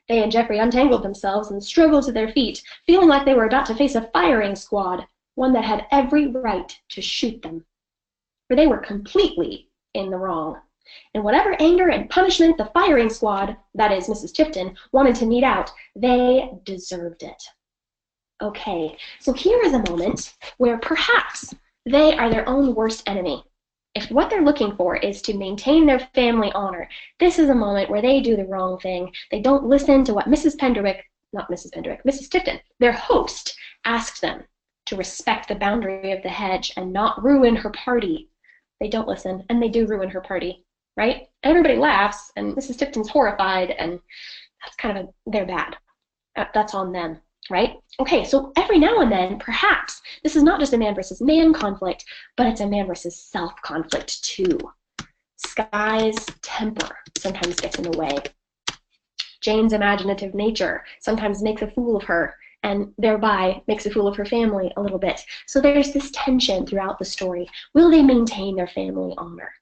They and Jeffrey untangled themselves and struggled to their feet, feeling like they were about to face a firing squad, one that had every right to shoot them. For they were completely in the wrong. And whatever anger and punishment the firing squad, that is Mrs. Tifton, wanted to mete out, they deserved it. Okay, so here is a moment where perhaps they are their own worst enemy. If what they're looking for is to maintain their family honor, this is a moment where they do the wrong thing. They don't listen to what Mrs. Tifton, their host, asked them to respect the boundary of the hedge and not ruin her party. They don't listen, and they do ruin her party, right? Everybody laughs, and Mrs. Tipton's horrified, and that's kind of they're bad. That's on them, right? Okay, so every now and then, perhaps, this is not just a man versus man conflict, but it's a man versus self conflict too. Sky's temper sometimes gets in the way. Jane's imaginative nature sometimes makes a fool of her, and thereby makes a fool of her family a little bit. So there's this tension throughout the story. Will they maintain their family honor?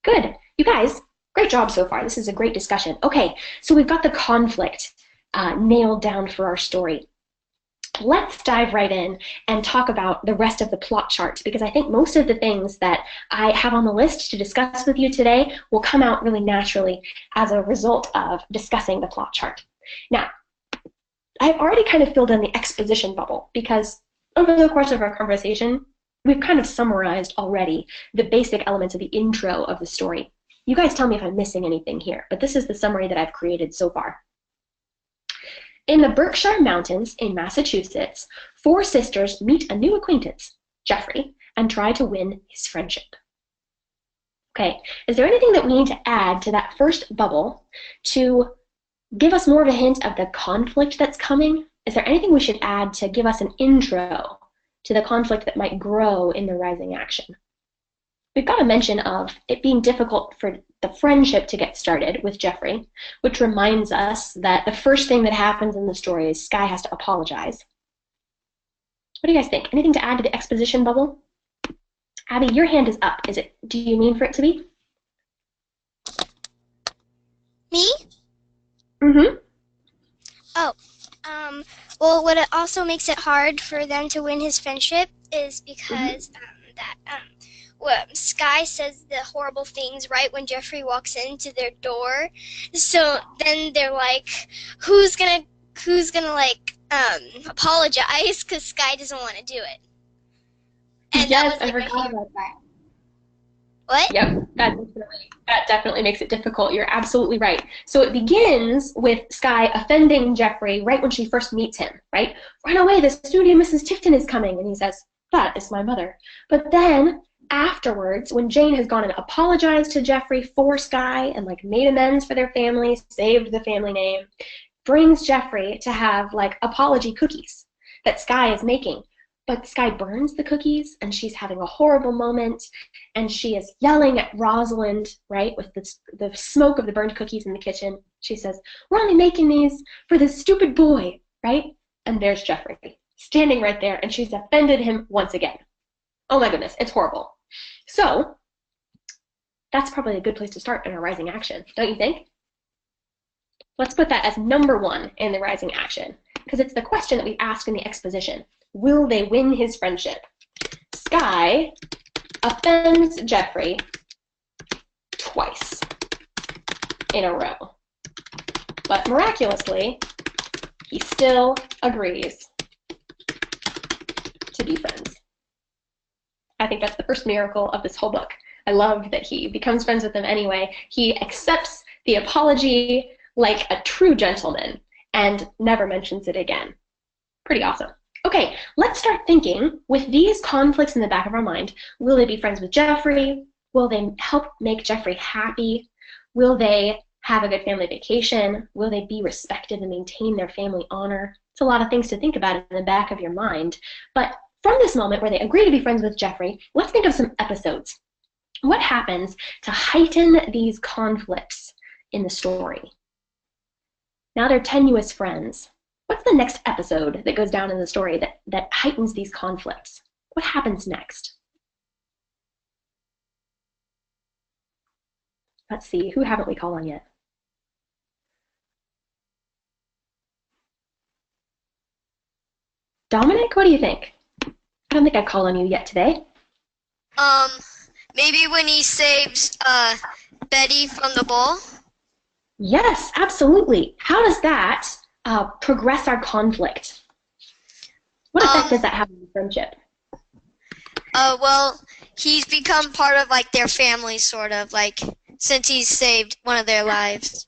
Good. You guys, great job so far. This is a great discussion. Okay, so we've got the conflict nailed down for our story. Let's dive right in and talk about the rest of the plot chart, because I think most of the things that I have on the list to discuss with you today will come out really naturally as a result of discussing the plot chart. Now, I've already kind of filled in the exposition bubble, because over the course of our conversation, we've kind of summarized already the basic elements of the intro of the story. You guys tell me if I'm missing anything here, but this is the summary that I've created so far. In the Berkshire Mountains in Massachusetts, 4 sisters meet a new acquaintance, Jeffrey, and try to win his friendship. Okay, is there anything that we need to add to that first bubble to give us more of a hint of the conflict that's coming? Is there anything we should add to give us an intro to the conflict that might grow in the rising action? We've got a mention of it being difficult for the friendship to get started with Jeffrey, which reminds us that the first thing that happens in the story is Sky has to apologize. What do you guys think? Anything to add to the exposition bubble? Abby, your hand is up. Do you mean for it to be? Me? Mm-hmm. Oh, well, what it also makes it hard for them to win his friendship is because Sky says the horrible things right when Jeffrey walks into their door. So then they're like, who's gonna like apologize, because Sky doesn't want to do it. And yes, that was, like, I forgot about that. What? Yep, that definitely makes it difficult. You're absolutely right. So it begins with Sky offending Jeffrey right when she first meets him, right? Run away, the studio Mrs. Tifton is coming. And he says, that is my mother. But then afterwards, when Jane has gone and apologized to Jeffrey for Sky and like made amends for their family, saved the family name, brings Jeffrey to have like apology cookies that Sky is making. But Sky burns the cookies, and she's having a horrible moment, and she is yelling at Rosalind, right, with the smoke of the burned cookies in the kitchen. She says, we're only making these for this stupid boy, right? And there's Jeffrey, standing right there, and she's offended him once again. Oh my goodness, it's horrible. So, that's probably a good place to start in our rising action, don't you think? Let's put that as number 1 in the rising action, because it's the question that we ask in the exposition. Will they win his friendship? Sky offends Jeffrey twice in a row. But miraculously, he still agrees to be friends. I think that's the first miracle of this whole book. I love that he becomes friends with them anyway. He accepts the apology like a true gentleman and never mentions it again. Pretty awesome. Okay, let's start thinking, with these conflicts in the back of our mind, will they be friends with Jeffrey? Will they help make Jeffrey happy? Will they have a good family vacation? Will they be respected and maintain their family honor? It's a lot of things to think about in the back of your mind. But from this moment where they agree to be friends with Jeffrey, let's think of some episodes. What happens to heighten these conflicts in the story? Now they're tenuous friends. What's the next episode that goes down in the story that heightens these conflicts? What happens next? Let's see, who haven't we called on yet? Dominic, what do you think? I don't think I've called on you yet today. Maybe when he saves Betty from the bull? Yes, absolutely. How does that progress our conflict? What effect does that have on the friendship? Well, he's become part of like their family, sort of, like, since he's saved one of their lives,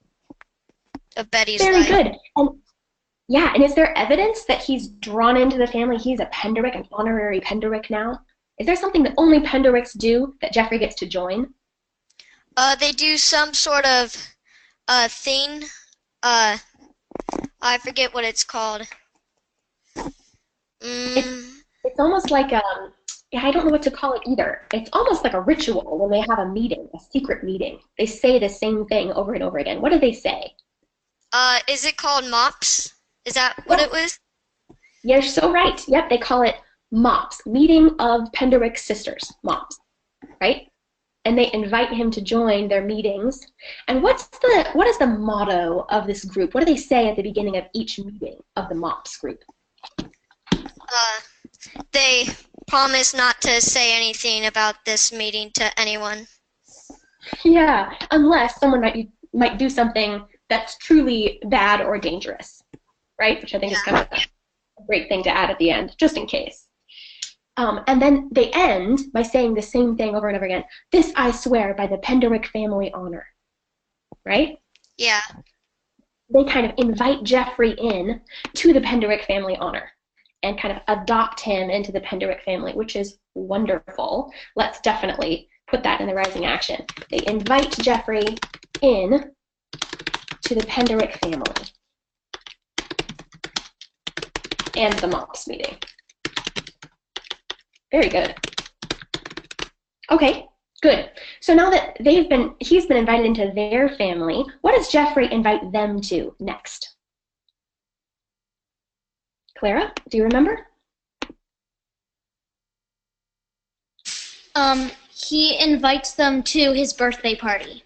of Betty's life. Very good. And is there evidence that he's drawn into the family? He's a Penderwick, an honorary Penderwick now. Is there something that only Penderwicks do that Jeffrey gets to join? They do some sort of thing. I forget what it's called. It's almost like yeah, I don't know what to call it either. It's almost like a ritual when they have a meeting, a secret meeting. They say the same thing over and over again. What do they say? Is it called MOPS? Is that what it was? You're so right. Yep, they call it MOPS, Meeting of Penderwicks Sisters, MOPS, right? And they invite him to join their meetings. And what is the motto of this group? What do they say at the beginning of each meeting of the MOPS group? They promise not to say anything about this meeting to anyone. Yeah, unless someone might do something that's truly bad or dangerous, right? Which I think is kind of a great thing to add at the end, just in case. And then they end by saying the same thing over and over again. This I swear by the Penderwick family honor, right? Yeah. They kind of invite Jeffrey in to the Penderwick family honor and kind of adopt him into the Penderwick family, which is wonderful. Let's definitely put that in the rising action. They invite Jeffrey in to the Penderwick family and the MOPS meeting. Very good. Okay, good. So now that he's been invited into their family, what does Jeffrey invite them to next? Clara, do you remember? He invites them to his birthday party.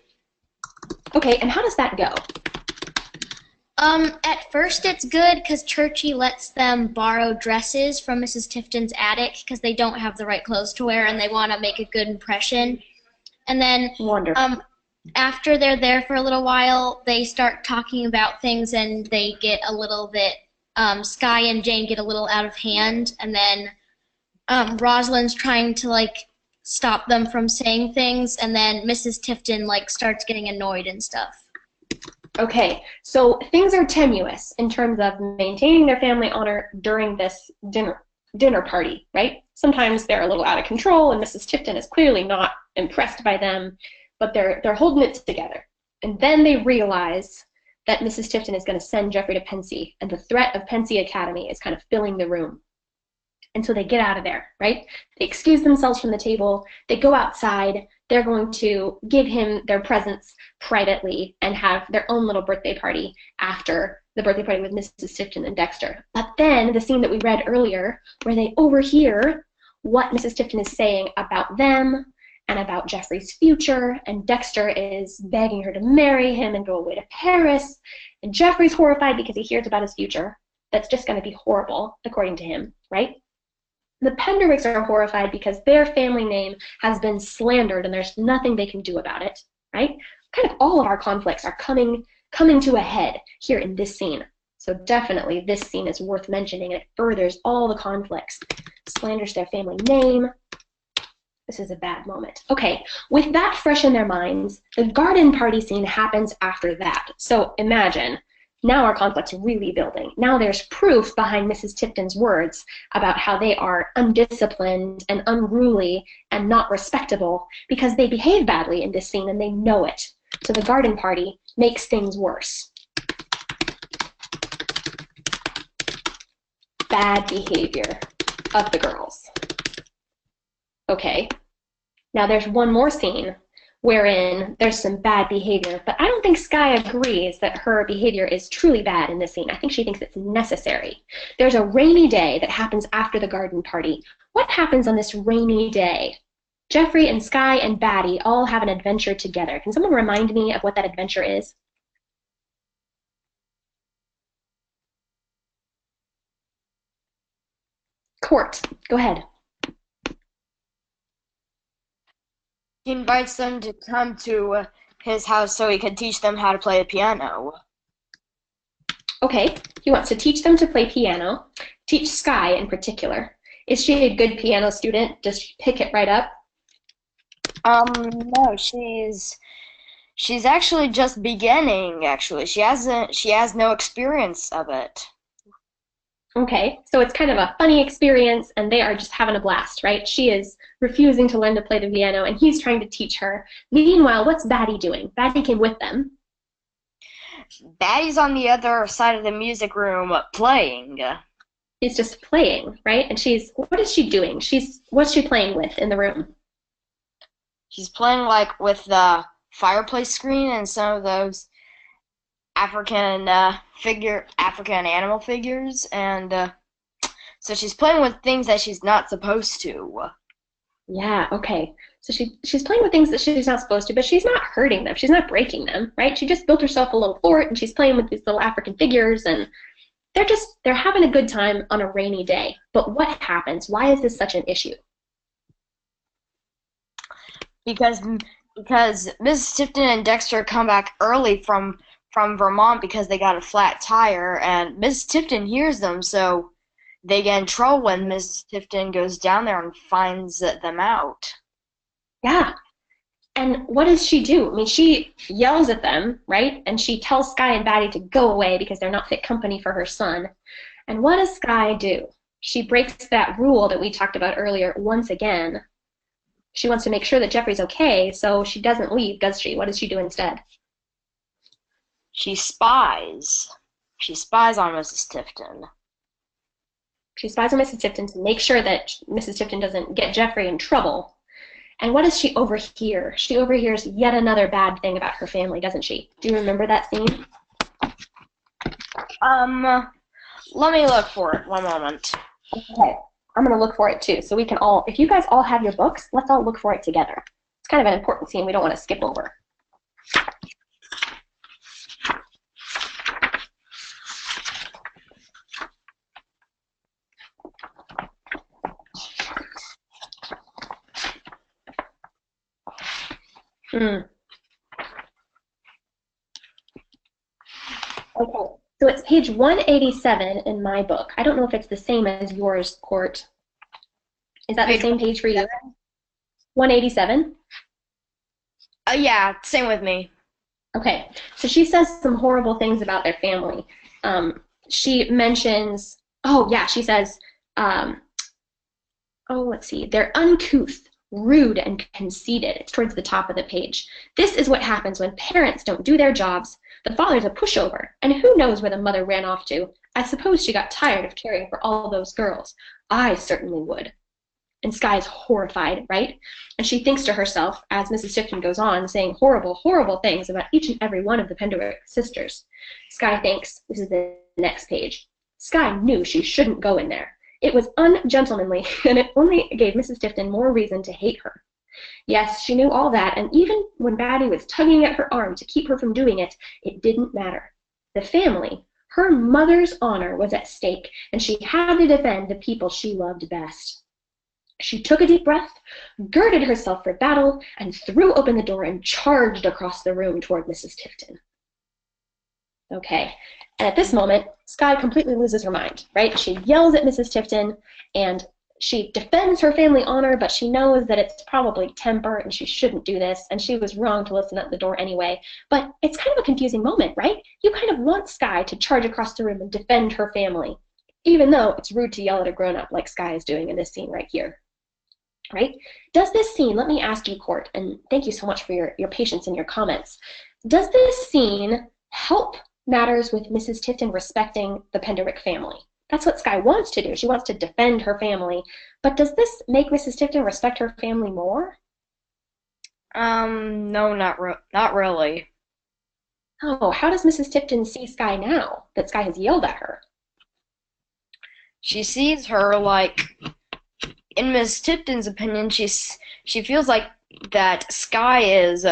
Okay, and how does that go? At first it's good because Churchy lets them borrow dresses from Mrs. Tifton's attic because they don't have the right clothes to wear and they want to make a good impression. And then after they're there for a little while, they start talking about things and they get a little bit, Sky and Jane get a little out of hand, and then Rosalind's trying to stop them from saying things, and then Mrs. Tifton starts getting annoyed and stuff. Okay, so things are tenuous in terms of maintaining their family honor during this dinner party, right? Sometimes they're a little out of control, and Mrs. Tifton is clearly not impressed by them, but they're holding it together. And then they realize that Mrs. Tifton is going to send Jeffrey to Pensy, and the threat of Pensy Academy is kind of filling the room. And so they get out of there, right? They excuse themselves from the table. They go outside. They're going to give him their presents privately and have their own little birthday party after the birthday party with Mrs. Tifton and Dexter. But then the scene that we read earlier, where they overhear what Mrs. Tifton is saying about them and about Jeffrey's future, and Dexter is begging her to marry him and go away to Paris, and Jeffrey's horrified because he hears about his future. That's just going to be horrible, according to him, right? The Penderwicks are horrified because their family name has been slandered and there's nothing they can do about it, right? Kind of all of our conflicts are coming to a head here in this scene. So definitely this scene is worth mentioning, and it furthers all the conflicts. Slanders their family name. This is a bad moment. Okay, with that fresh in their minds, the garden party scene happens after that. So imagine, now our conflict's really building. Now there's proof behind Mrs. Tifton's words about how they are undisciplined and unruly and not respectable because they behave badly in this scene and they know it. So the garden party makes things worse. Bad behavior of the girls. Okay, now there's one more scene wherein there's some bad behavior, but I don't think Sky agrees that her behavior is truly bad in this scene. I think she thinks it's necessary. There's a rainy day that happens after the garden party. What happens on this rainy day? Jeffrey and Sky and Batty all have an adventure together. Can someone remind me of what that adventure is? Court, go ahead. He invites them to come to his house so he could teach them how to play the piano. Okay, he wants to teach them to play piano, teach Sky in particular. Is she a good piano student? Does she pick it right up? No, she's actually just beginning, actually. She has no experience of it. Okay, so it's kind of a funny experience, and they are just having a blast, right? She is refusing to learn to play the piano, and he's trying to teach her. Meanwhile, what's Batty doing? Batty came with them. Batty's on the other side of the music room playing. She's just playing, right? And what is she doing? What's she playing with in the room? She's playing like with the fireplace screen and some of those African animal figures, and so she's playing with things that she's not supposed to. Yeah, okay. So she's playing with things that she's not supposed to, but she's not hurting them. She's not breaking them, right? She just built herself a little fort, and she's playing with these little African figures, and they're having a good time on a rainy day. But what happens? Why is this such an issue? Because Mrs. Tipton and Dexter come back early from Vermont because they got a flat tire, and Mrs. Tipton hears them, so they get in trouble when Mrs. Tipton goes down there and finds them out. Yeah. And what does she do? I mean, she yells at them, right? And she tells Sky and Batty to go away because they're not fit company for her son. And what does Sky do? She breaks that rule that we talked about earlier once again. She wants to make sure that Jeffrey's okay, so she doesn't leave, does she? What does she do instead? She spies. She spies on Mrs. Tipton. She spies on Mrs. Tipton to make sure that Mrs. Tipton doesn't get Jeffrey in trouble. And what does she overhear? She overhears yet another bad thing about her family, doesn't she? Do you remember that scene? Let me look for it. One moment. Okay. I'm going to look for it too. So we can all, if you guys all have your books, let's all look for it together. It's kind of an important scene we don't want to skip over. Okay, so it's page 187 in my book. I don't know if it's the same as yours, Court. Is that the same page for you? 187? Yeah, same with me. Okay, so she says some horrible things about their family. She mentions, she says, let's see, they're uncouth, rude, and conceited. It's towards the top of the page. This is what happens when parents don't do their jobs. The father's a pushover, and who knows where the mother ran off to. I suppose she got tired of caring for all those girls. I certainly would. And Sky's horrified, right? And she thinks to herself, as Mrs. Tipton goes on, saying horrible, horrible things about each and every one of the Penderwicks sisters. Sky thinks, this is the next page, Sky knew she shouldn't go in there. It was ungentlemanly, and it only gave Mrs. Tipton more reason to hate her. Yes, she knew all that, and even when Batty was tugging at her arm to keep her from doing it, it didn't matter. The family, her mother's honor was at stake, and she had to defend the people she loved best. She took a deep breath, girded herself for battle, and threw open the door and charged across the room toward Mrs. Tipton. Okay, and at this moment, Sky completely loses her mind, right? She yells at Mrs. Tipton, and she defends her family honor, but she knows that it's probably temper and she shouldn't do this, and she was wrong to listen at the door anyway. But it's kind of a confusing moment, right? You kind of want Sky to charge across the room and defend her family, even though it's rude to yell at a grown-up like Sky is doing in this scene right here. Right? Does this scene, let me ask you, Court, and thank you so much for your patience and your comments. Does this scene help matters with Mrs. Tipton respecting the Penderwick family? That's what Sky wants to do. She wants to defend her family. But does this make Mrs. Tipton respect her family more? No, not really. Oh, how does Mrs. Tipton see Sky now that Sky has yelled at her? She sees her like, in Miss Tipton's opinion, she feels like that Sky is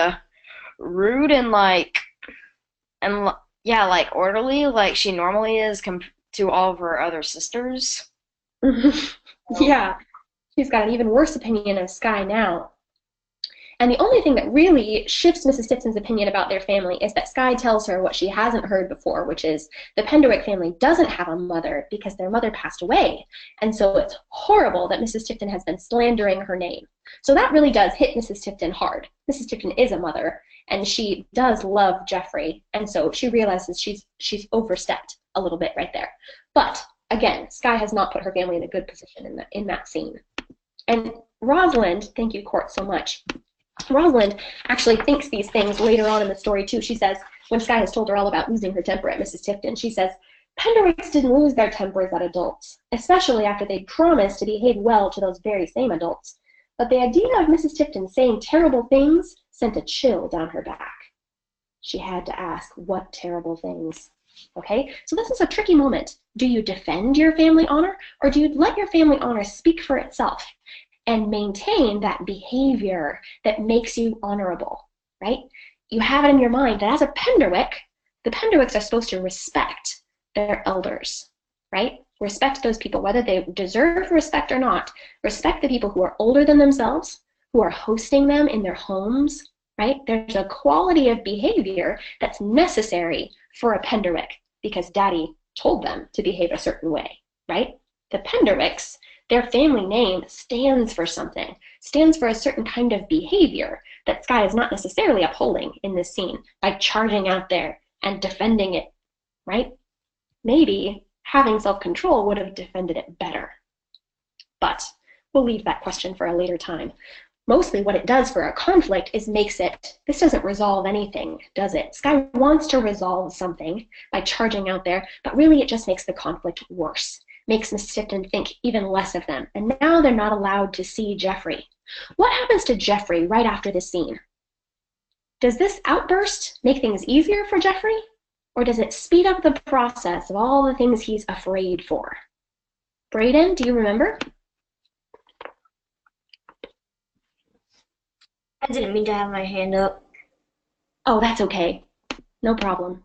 rude and like orderly, like she normally is to all of her other sisters. Yeah, she's got an even worse opinion of Sky now. And the only thing that really shifts Mrs. Tipton's opinion about their family is that Sky tells her what she hasn't heard before, which is the Penderwick family doesn't have a mother because their mother passed away. And so it's horrible that Mrs. Tipton has been slandering her name. So that really does hit Mrs. Tipton hard. Mrs. Tipton is a mother, and she does love Jeffrey, and so she realizes she's overstepped a little bit right there. But again, Sky has not put her family in a good position in that scene. And Rosalind, thank you, Court, so much. Rosalind actually thinks these things later on in the story, too. She says, when Sky has told her all about losing her temper at Mrs. Tifton, she says, Penderwicks didn't lose their tempers at adults, especially after they'd promised to behave well to those very same adults. But the idea of Mrs. Tifton saying terrible things sent a chill down her back. She had to ask, what terrible things? Okay, so this is a tricky moment. Do you defend your family honor, or do you let your family honor speak for itself and maintain that behavior that makes you honorable, right? You have it in your mind that as a Penderwick, the Penderwicks are supposed to respect their elders, right? Respect those people, whether they deserve respect or not. Respect the people who are older than themselves, who are hosting them in their homes, right? There's a quality of behavior that's necessary for a Penderwick because Daddy told them to behave a certain way, right? The Penderwicks, their family name stands for something, stands for a certain kind of behavior that Sky is not necessarily upholding in this scene by charging out there and defending it, right? Maybe having self-control would have defended it better. But we'll leave that question for a later time. Mostly what it does for a conflict is this doesn't resolve anything, does it? Sky wants to resolve something by charging out there, but really it just makes the conflict worse. Makes Miss Tifton think even less of them. And now they're not allowed to see Jeffrey. What happens to Jeffrey right after this scene? Does this outburst make things easier for Jeffrey? Or does it speed up the process of all the things he's afraid for? Brayden, do you remember? I didn't mean to have my hand up. Oh, that's okay. No problem.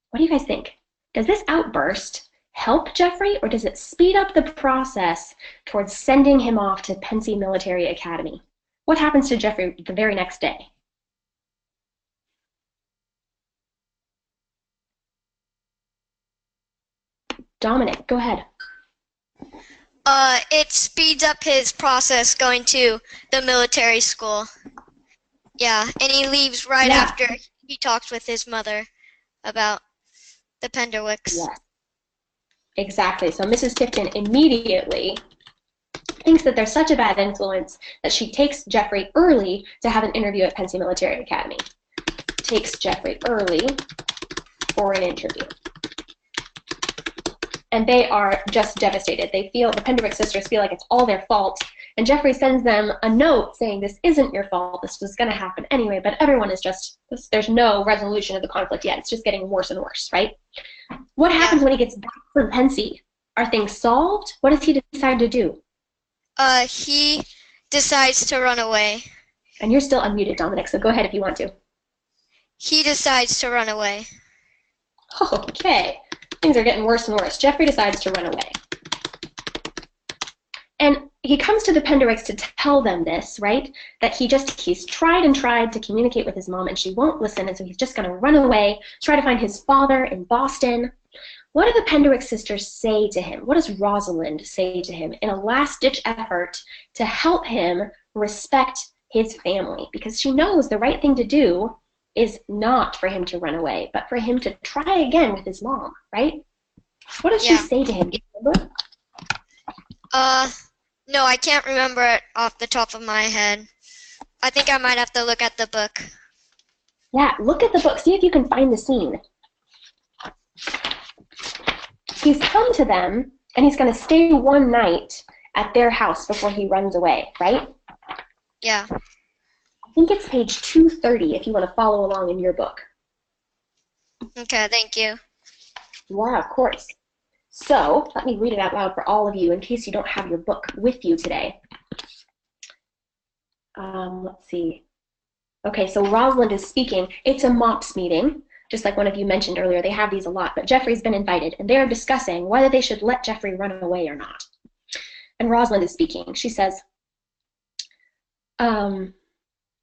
What do you guys think? Does this outburst help Jeffrey, or does it speed up the process towards sending him off to Pensy Military Academy? What happens to Jeffrey the very next day? Dominic, go ahead. It speeds up his process going to the military school. Yeah, and he leaves right after he talks with his mother about the Penderwicks. Yes, exactly. So Mrs. Tifton immediately thinks that they're such a bad influence that she takes Jeffrey early to have an interview at Pensy Military Academy. Takes Jeffrey early for an interview. And they are just devastated. The Penderwick sisters feel like it's all their fault. And Jeffrey sends them a note saying, this isn't your fault, this was going to happen anyway, but everyone is there's no resolution of the conflict yet. It's just getting worse and worse, right? What happens when he gets back from Pensy? Are things solved? What does he decide to do? He decides to run away. And you're still unmuted, Dominic, so go ahead if you want to. He decides to run away. Okay. Things are getting worse and worse. Jeffrey decides to run away. And he comes to the Penderwicks to tell them this, right? That he's tried and tried to communicate with his mom and she won't listen, and so he's just going to run away, try to find his father in Boston. What do the Penderwick sisters say to him? What does Rosalind say to him in a last-ditch effort to help him respect his family? Because she knows the right thing to do is not for him to run away, but for him to try again with his mom, right? What does she say to him? Do you remember? No, I can't remember it off the top of my head. I think I might have to look at the book. Yeah, look at the book. See if you can find the scene. He's come to them, and he's going to stay one night at their house before he runs away, right? Yeah. I think it's page 230 if you want to follow along in your book. Okay, thank you. Yeah, of course. So, let me read it out loud for all of you in case you don't have your book with you today. Let's see. Okay, so Rosalind is speaking. It's a MOPS meeting, just like one of you mentioned earlier. They have these a lot, but Jeffrey's been invited, and they're discussing whether they should let Jeffrey run away or not. And Rosalind is speaking. She says,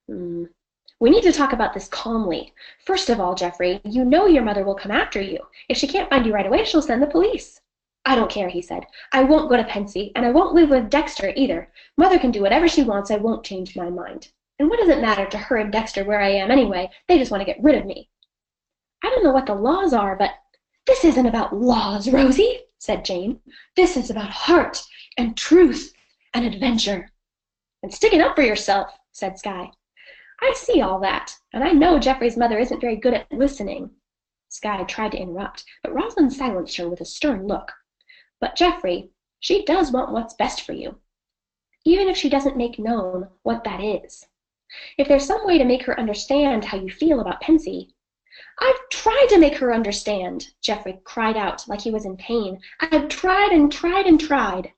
we need to talk about this calmly. First of all, Jeffrey, you know your mother will come after you. If she can't find you right away, she'll send the police. I don't care, he said. I won't go to Pensy, and I won't live with Dexter either. Mother can do whatever she wants. I won't change my mind. And what does it matter to her and Dexter where I am anyway? They just want to get rid of me. I don't know what the laws are, but "This isn't about laws, Rosie," said Jane. "This is about heart and truth and adventure." "And sticking up for yourself," said Skye. "I see all that, and I know Geoffrey's mother isn't very good at listening." Skye tried to interrupt, but Rosalind silenced her with a stern look. "But Geoffrey, she does want what's best for you, even if she doesn't make known what that is. If there's some way to make her understand how you feel about Pensy—" "I've tried to make her understand," Geoffrey cried out like he was in pain. "I've tried and tried and tried."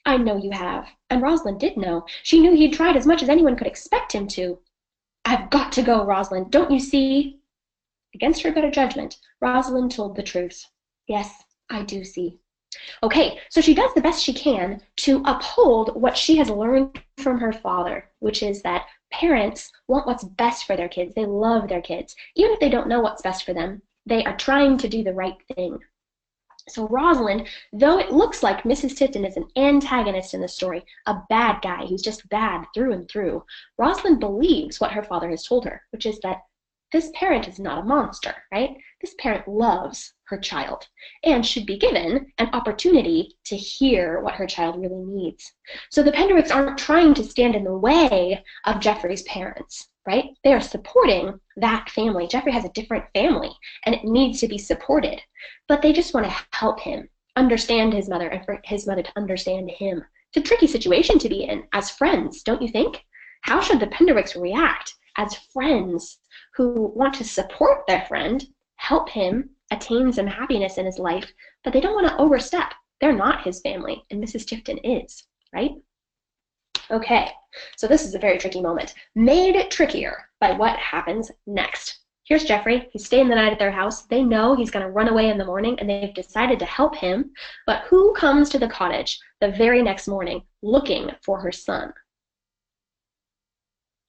"I know you have," and Rosalind did know. She knew he'd tried as much as anyone could expect him to. "I've got to go, Rosalind, don't you see?" Against her better judgment, Rosalind told the truth. "Yes, I do see." Okay, so she does the best she can to uphold what she has learned from her father, which is that parents want what's best for their kids. They love their kids. Even if they don't know what's best for them, they are trying to do the right thing. So Rosalind, though it looks like Mrs. Tipton is an antagonist in the story, a bad guy who's just bad through and through, Rosalind believes what her father has told her, which is that this parent is not a monster, right? This parent loves her child and should be given an opportunity to hear what her child really needs. So the Penderwicks aren't trying to stand in the way of Geoffrey's parents, right? They are supporting that family. Geoffrey has a different family and it needs to be supported, but they just want to help him understand his mother and for his mother to understand him. It's a tricky situation to be in as friends, don't you think? How should the Penderwicks react as friends who want to support their friend, help him attain some happiness in his life, but they don't want to overstep? They're not his family, and Mrs. Tipton is, right? Okay, so this is a very tricky moment, made trickier by what happens next. Here's Geoffrey. He's staying the night at their house. They know he's going to run away in the morning, and they've decided to help him. But who comes to the cottage the very next morning looking for her son?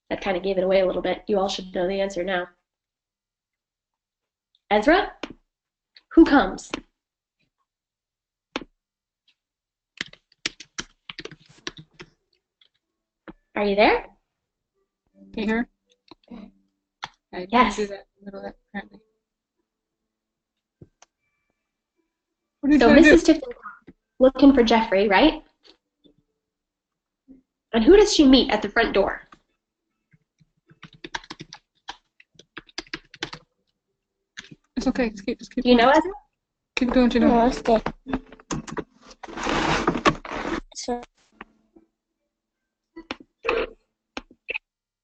That kind of gave it away a little bit. You all should know the answer now. Ezra? Who comes? Are you there? Can you hear? I Yes. do that in the middle of that, apparently. So Mrs. Tipton looking for Geoffrey, right? And who does she meet at the front door? It's okay. Just keep Do you know, Ezra? Keep going, you know. No, it's good.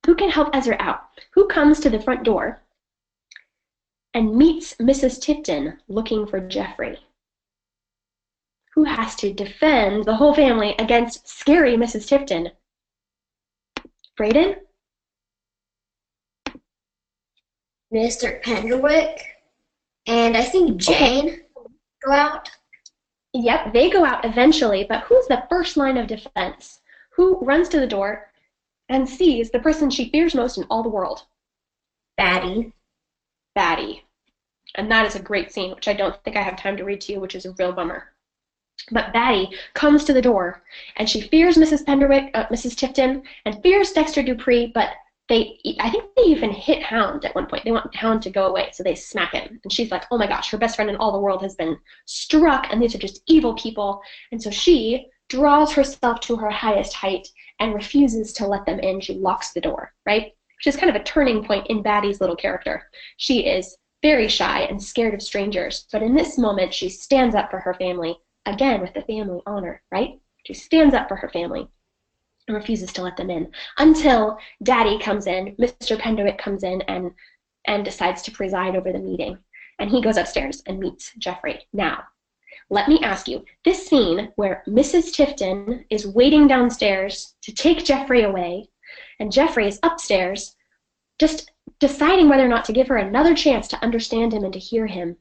Who can help Ezra out? Who comes to the front door and meets Mrs. Tipton looking for Geoffrey? Who has to defend the whole family against scary Mrs. Tipton? Brayden? Mr. Penderwick. And I think Jane go out. Yep, they go out eventually, but who's the first line of defense? Who runs to the door and sees the person she fears most in all the world? Batty. Batty. And that is a great scene, which I don't think I have time to read to you, which is a real bummer. But Batty comes to the door, and she fears Mrs. Mrs. Tipton, and fears Dexter Dupree, but I think they even hit Hound at one point. They want Hound to go away, so they smack him. And she's like, oh my gosh, her best friend in all the world has been struck, and these are just evil people. And so she draws herself to her highest height and refuses to let them in. She locks the door, right? Which is kind of a turning point in Batty's little character. She is very shy and scared of strangers, but in this moment, she stands up for her family, again with the family honor, right? She stands up for her family and refuses to let them in until Daddy comes in, Mr. Penderwick comes in and decides to preside over the meeting. And he goes upstairs and meets Geoffrey. Now, let me ask you, this scene where Mrs. Tipton is waiting downstairs to take Geoffrey away, and Geoffrey is upstairs just deciding whether or not to give her another chance to understand him and to hear him,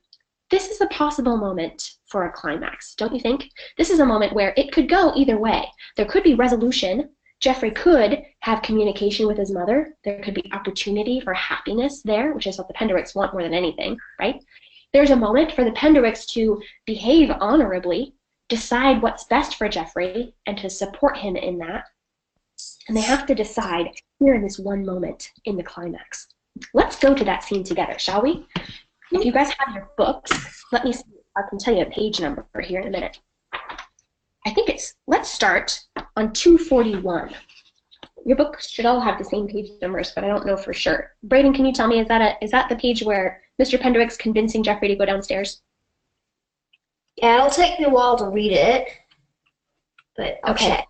this is a possible moment for a climax, don't you think? This is a moment where it could go either way. There could be resolution. Geoffrey could have communication with his mother. There could be opportunity for happiness there, which is what the Penderwicks want more than anything, right? There's a moment for the Penderwicks to behave honorably, decide what's best for Geoffrey, and to support him in that. And they have to decide here in this one moment in the climax. Let's go to that scene together, shall we? If you guys have your books, let me see. I can tell you a page number here in a minute. I think let's start on 241. Your books should all have the same page numbers, but I don't know for sure. Brayden, can you tell me, is that the page where Mr. Penderwicks convincing Jeffrey to go downstairs? Yeah, it'll take me a while to read it, but I'll check.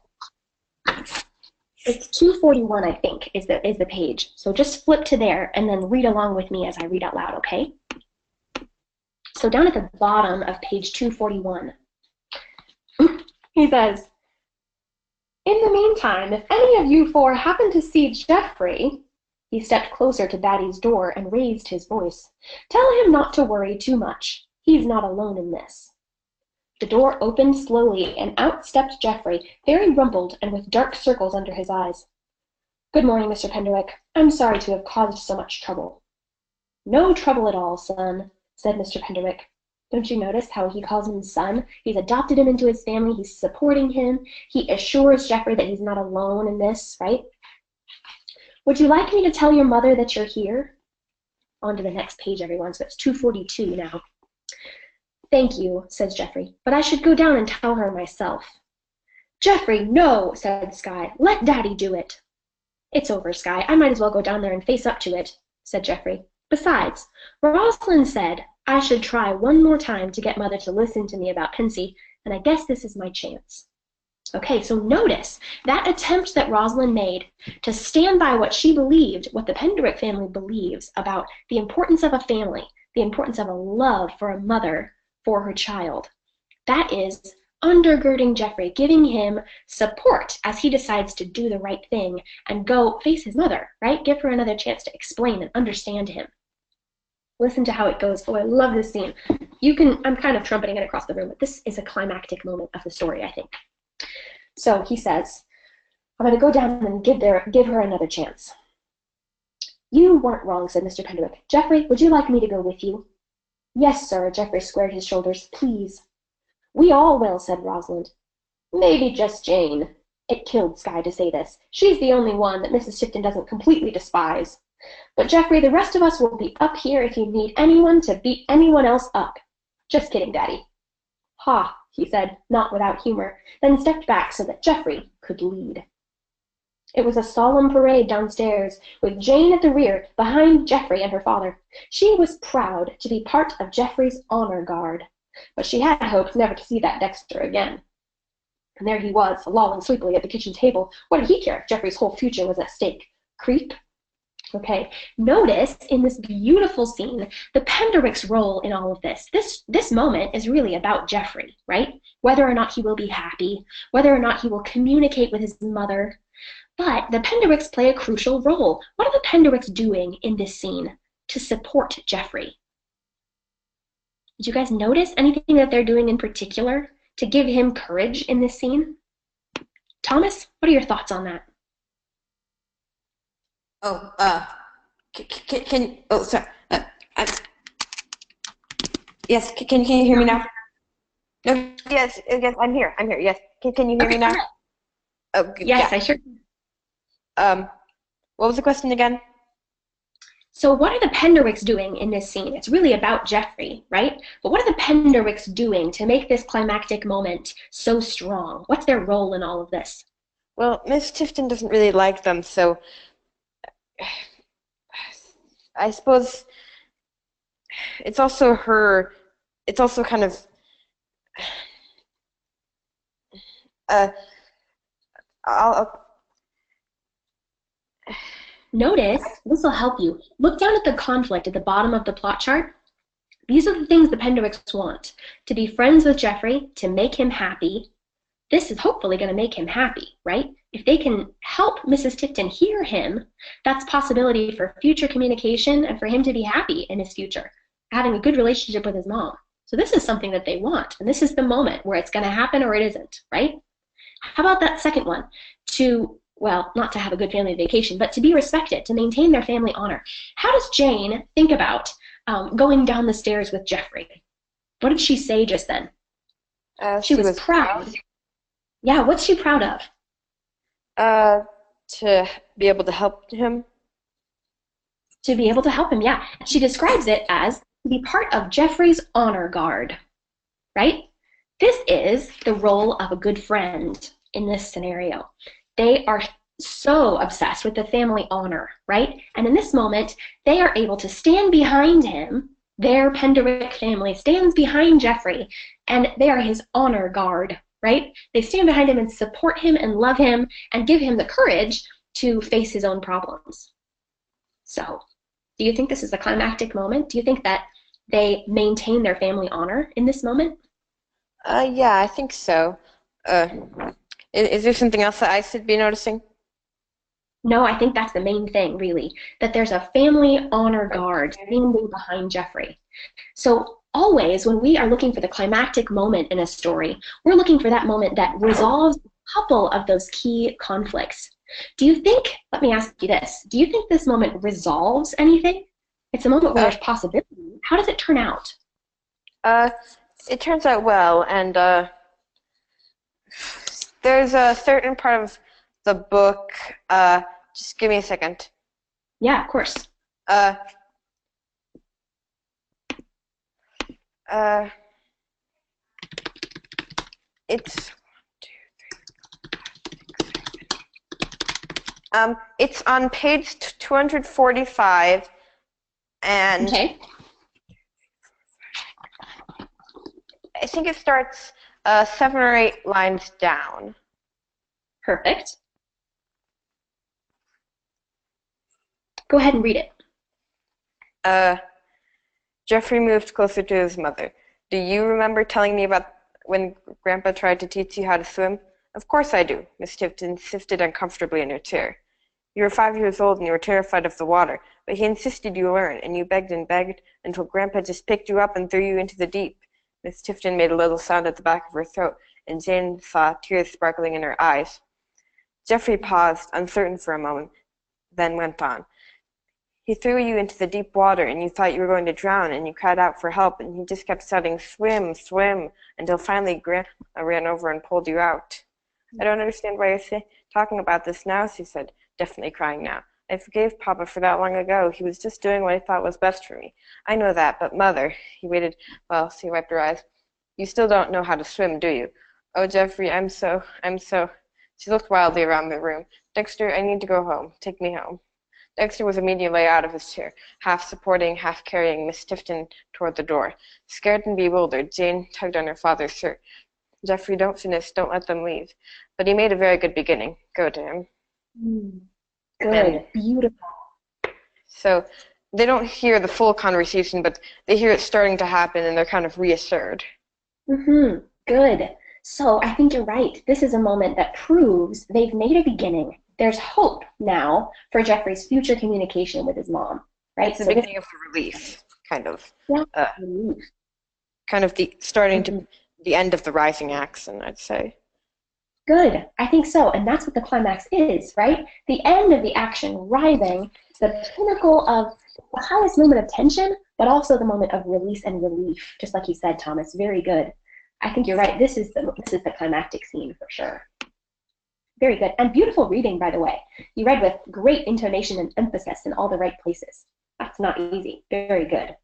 It's 241, I think, is the page. So just flip to there and then read along with me as I read out loud, okay? So down at the bottom of page 241, he says, "In the meantime, if any of you four happen to see Jeffrey," he stepped closer to Batty's door and raised his voice, "tell him not to worry too much. He's not alone in this." The door opened slowly, and out stepped Jeffrey, very rumpled and with dark circles under his eyes. "Good morning, Mr. Penderwick. I'm sorry to have caused so much trouble." "No trouble at all, son," said Mr. Penderwick. Don't you notice how he calls him son? He's adopted him into his family. He's supporting him. He assures Jeffrey that he's not alone in this, right? "Would you like me to tell your mother that you're here?" On to the next page, everyone. So it's 242 now. "Thank you," says Jeffrey, "but I should go down and tell her myself." "Jeffrey, no," said Sky. "Let Daddy do it." "It's over, Sky. I might as well go down there and face up to it," said Jeffrey. "Besides, Rosalind said I should try one more time to get Mother to listen to me about Pensy, and I guess this is my chance." Okay, so notice that attempt that Rosalind made to stand by what she believed, what the Penderwick family believes about the importance of a family, the importance of a love for a mother for her child. That is undergirding Jeffrey, giving him support as he decides to do the right thing and go face his mother, right? Give her another chance to explain and understand him. Listen to how it goes. Oh, I love this scene. I'm kind of trumpeting it across the room, but this is a climactic moment of the story, I think. So he says, "I'm going to go down and give her another chance." "You weren't wrong," said Mr. Penderwick. "Jeffrey, would you like me to go with you?" "Yes, sir." Jeffrey squared his shoulders. "Please." "We all will," said Rosalind. "Maybe just Jane." It killed Sky to say this. She's the only one that Mrs. Tipton doesn't completely despise. "But Jeffrey, the rest of us will be up here if you need anyone to beat anyone else up." "Just kidding, Daddy." "Ha," he said, not without humor, then stepped back so that Jeffrey could lead. It was a solemn parade downstairs, with Jane at the rear, behind Jeffrey and her father. She was proud to be part of Jeffrey's honor guard, but she had hoped never to see that Dexter again. And there he was, lolling sleepily at the kitchen table. What did he care if Jeffrey's whole future was at stake? Creep? Okay, notice in this beautiful scene the Penderwick's role in all of this. This moment is really about Jeffrey, right? Whether or not he will be happy, whether or not he will communicate with his mother. But the Penderwicks play a crucial role. What are the Penderwicks doing in this scene to support Jeffrey? Did you guys notice anything that they're doing in particular to give him courage in this scene? Thomas, what are your thoughts on that? Oh, sorry. Yes, can you hear me now? No, yes, I'm here, yes. Can you hear me now? Oh, yes, yeah. I sure can. What was the question again? So what are the Penderwicks doing in this scene? It's really about Jeffrey, right? But what are the Penderwicks doing to make this climactic moment so strong? What's their role in all of this? Well, Miss Tifton doesn't really like them, so I suppose it's also kind of Notice, this will help you. Look down at the conflict at the bottom of the plot chart. These are the things the Penderwicks want. To be friends with Jeffrey, to make him happy. This is hopefully going to make him happy, right? If they can help Mrs. Tipton hear him, that's possibility for future communication and for him to be happy in his future, having a good relationship with his mom. So this is something that they want, and this is the moment where it's going to happen or it isn't, right? How about that second one? Not to have a good family vacation, but to be respected, to maintain their family honor. How does Jane think about going down the stairs with Jeffrey? What did she say just then? She was proud. Yeah, what's she proud of? To be able to help him. To be able to help him, yeah. She describes it as be part of Jeffrey's honor guard, right? This is the role of a good friend in this scenario. They are so obsessed with the family honor, right? And in this moment, they are able to stand behind him. Their Penderwick family stands behind Jeffrey, and they are his honor guard, right? They stand behind him and support him and love him and give him the courage to face his own problems. So, do you think this is a climactic moment? Do you think that they maintain their family honor in this moment? Yeah, I think so. Is there something else that I should be noticing? No, I think that's the main thing, really, that there's a family honor guard standing behind Jeffrey. So always when we are looking for the climactic moment in a story, we're looking for that moment that resolves a couple of those key conflicts. Do you think, let me ask you this, do you think this moment resolves anything? It's a moment where there's possibility. How does it turn out? It turns out well, and there's a certain part of the book, just give me a second. Yeah, of course. It's on page 245, and okay. I think it starts 7 or 8 lines down. Perfect. Go ahead and read it. Jeffrey moved closer to his mother. Do you remember telling me about when Grandpa tried to teach you how to swim? Of course I do, Miss Tipton shifted uncomfortably in her chair. You were 5 years old and you were terrified of the water, but he insisted you learn, and you begged and begged until Grandpa just picked you up and threw you into the deep. Miss Tipton made a little sound at the back of her throat, and Jane saw tears sparkling in her eyes. Jeffrey paused, uncertain for a moment, then went on. He threw you into the deep water, and you thought you were going to drown, and you cried out for help, and he just kept shouting, swim, swim, until finally Grandma ran over and pulled you out. I don't understand why you're talking about this now, she said, definitely crying now. I forgave Papa for that long ago. He was just doing what he thought was best for me. I know that, but Mother, he waited while she wiped her eyes. You still don't know how to swim, do you? Oh, Jeffrey, I'm so. She looked wildly around the room. Dexter, I need to go home. Take me home. Dexter was immediately out of his chair, half supporting, half carrying Miss Tipton toward the door. Scared and bewildered, Jane tugged on her father's shirt. Jeffrey, don't finish. Don't let them leave. But he made a very good beginning. Go to him. Good. Beautiful. So they don't hear the full conversation, but they hear it starting to happen, and they're kind of reassured. Good. So I think you're right. This is a moment that proves they've made a beginning. There's hope now for Jeffrey's future communication with his mom, right? It's the beginning of relief, kind of. Yeah, kind of the starting to the end of the rising action, I'd say. Good. I think so. And that's what the climax is, right? The end of the action, rising, the pinnacle of the highest moment of tension, but also the moment of release and relief, just like you said, Thomas. Very good. I think you're right. This is the climactic scene for sure. Very good. And beautiful reading, by the way. You read with great intonation and emphasis in all the right places. That's not easy. Very good.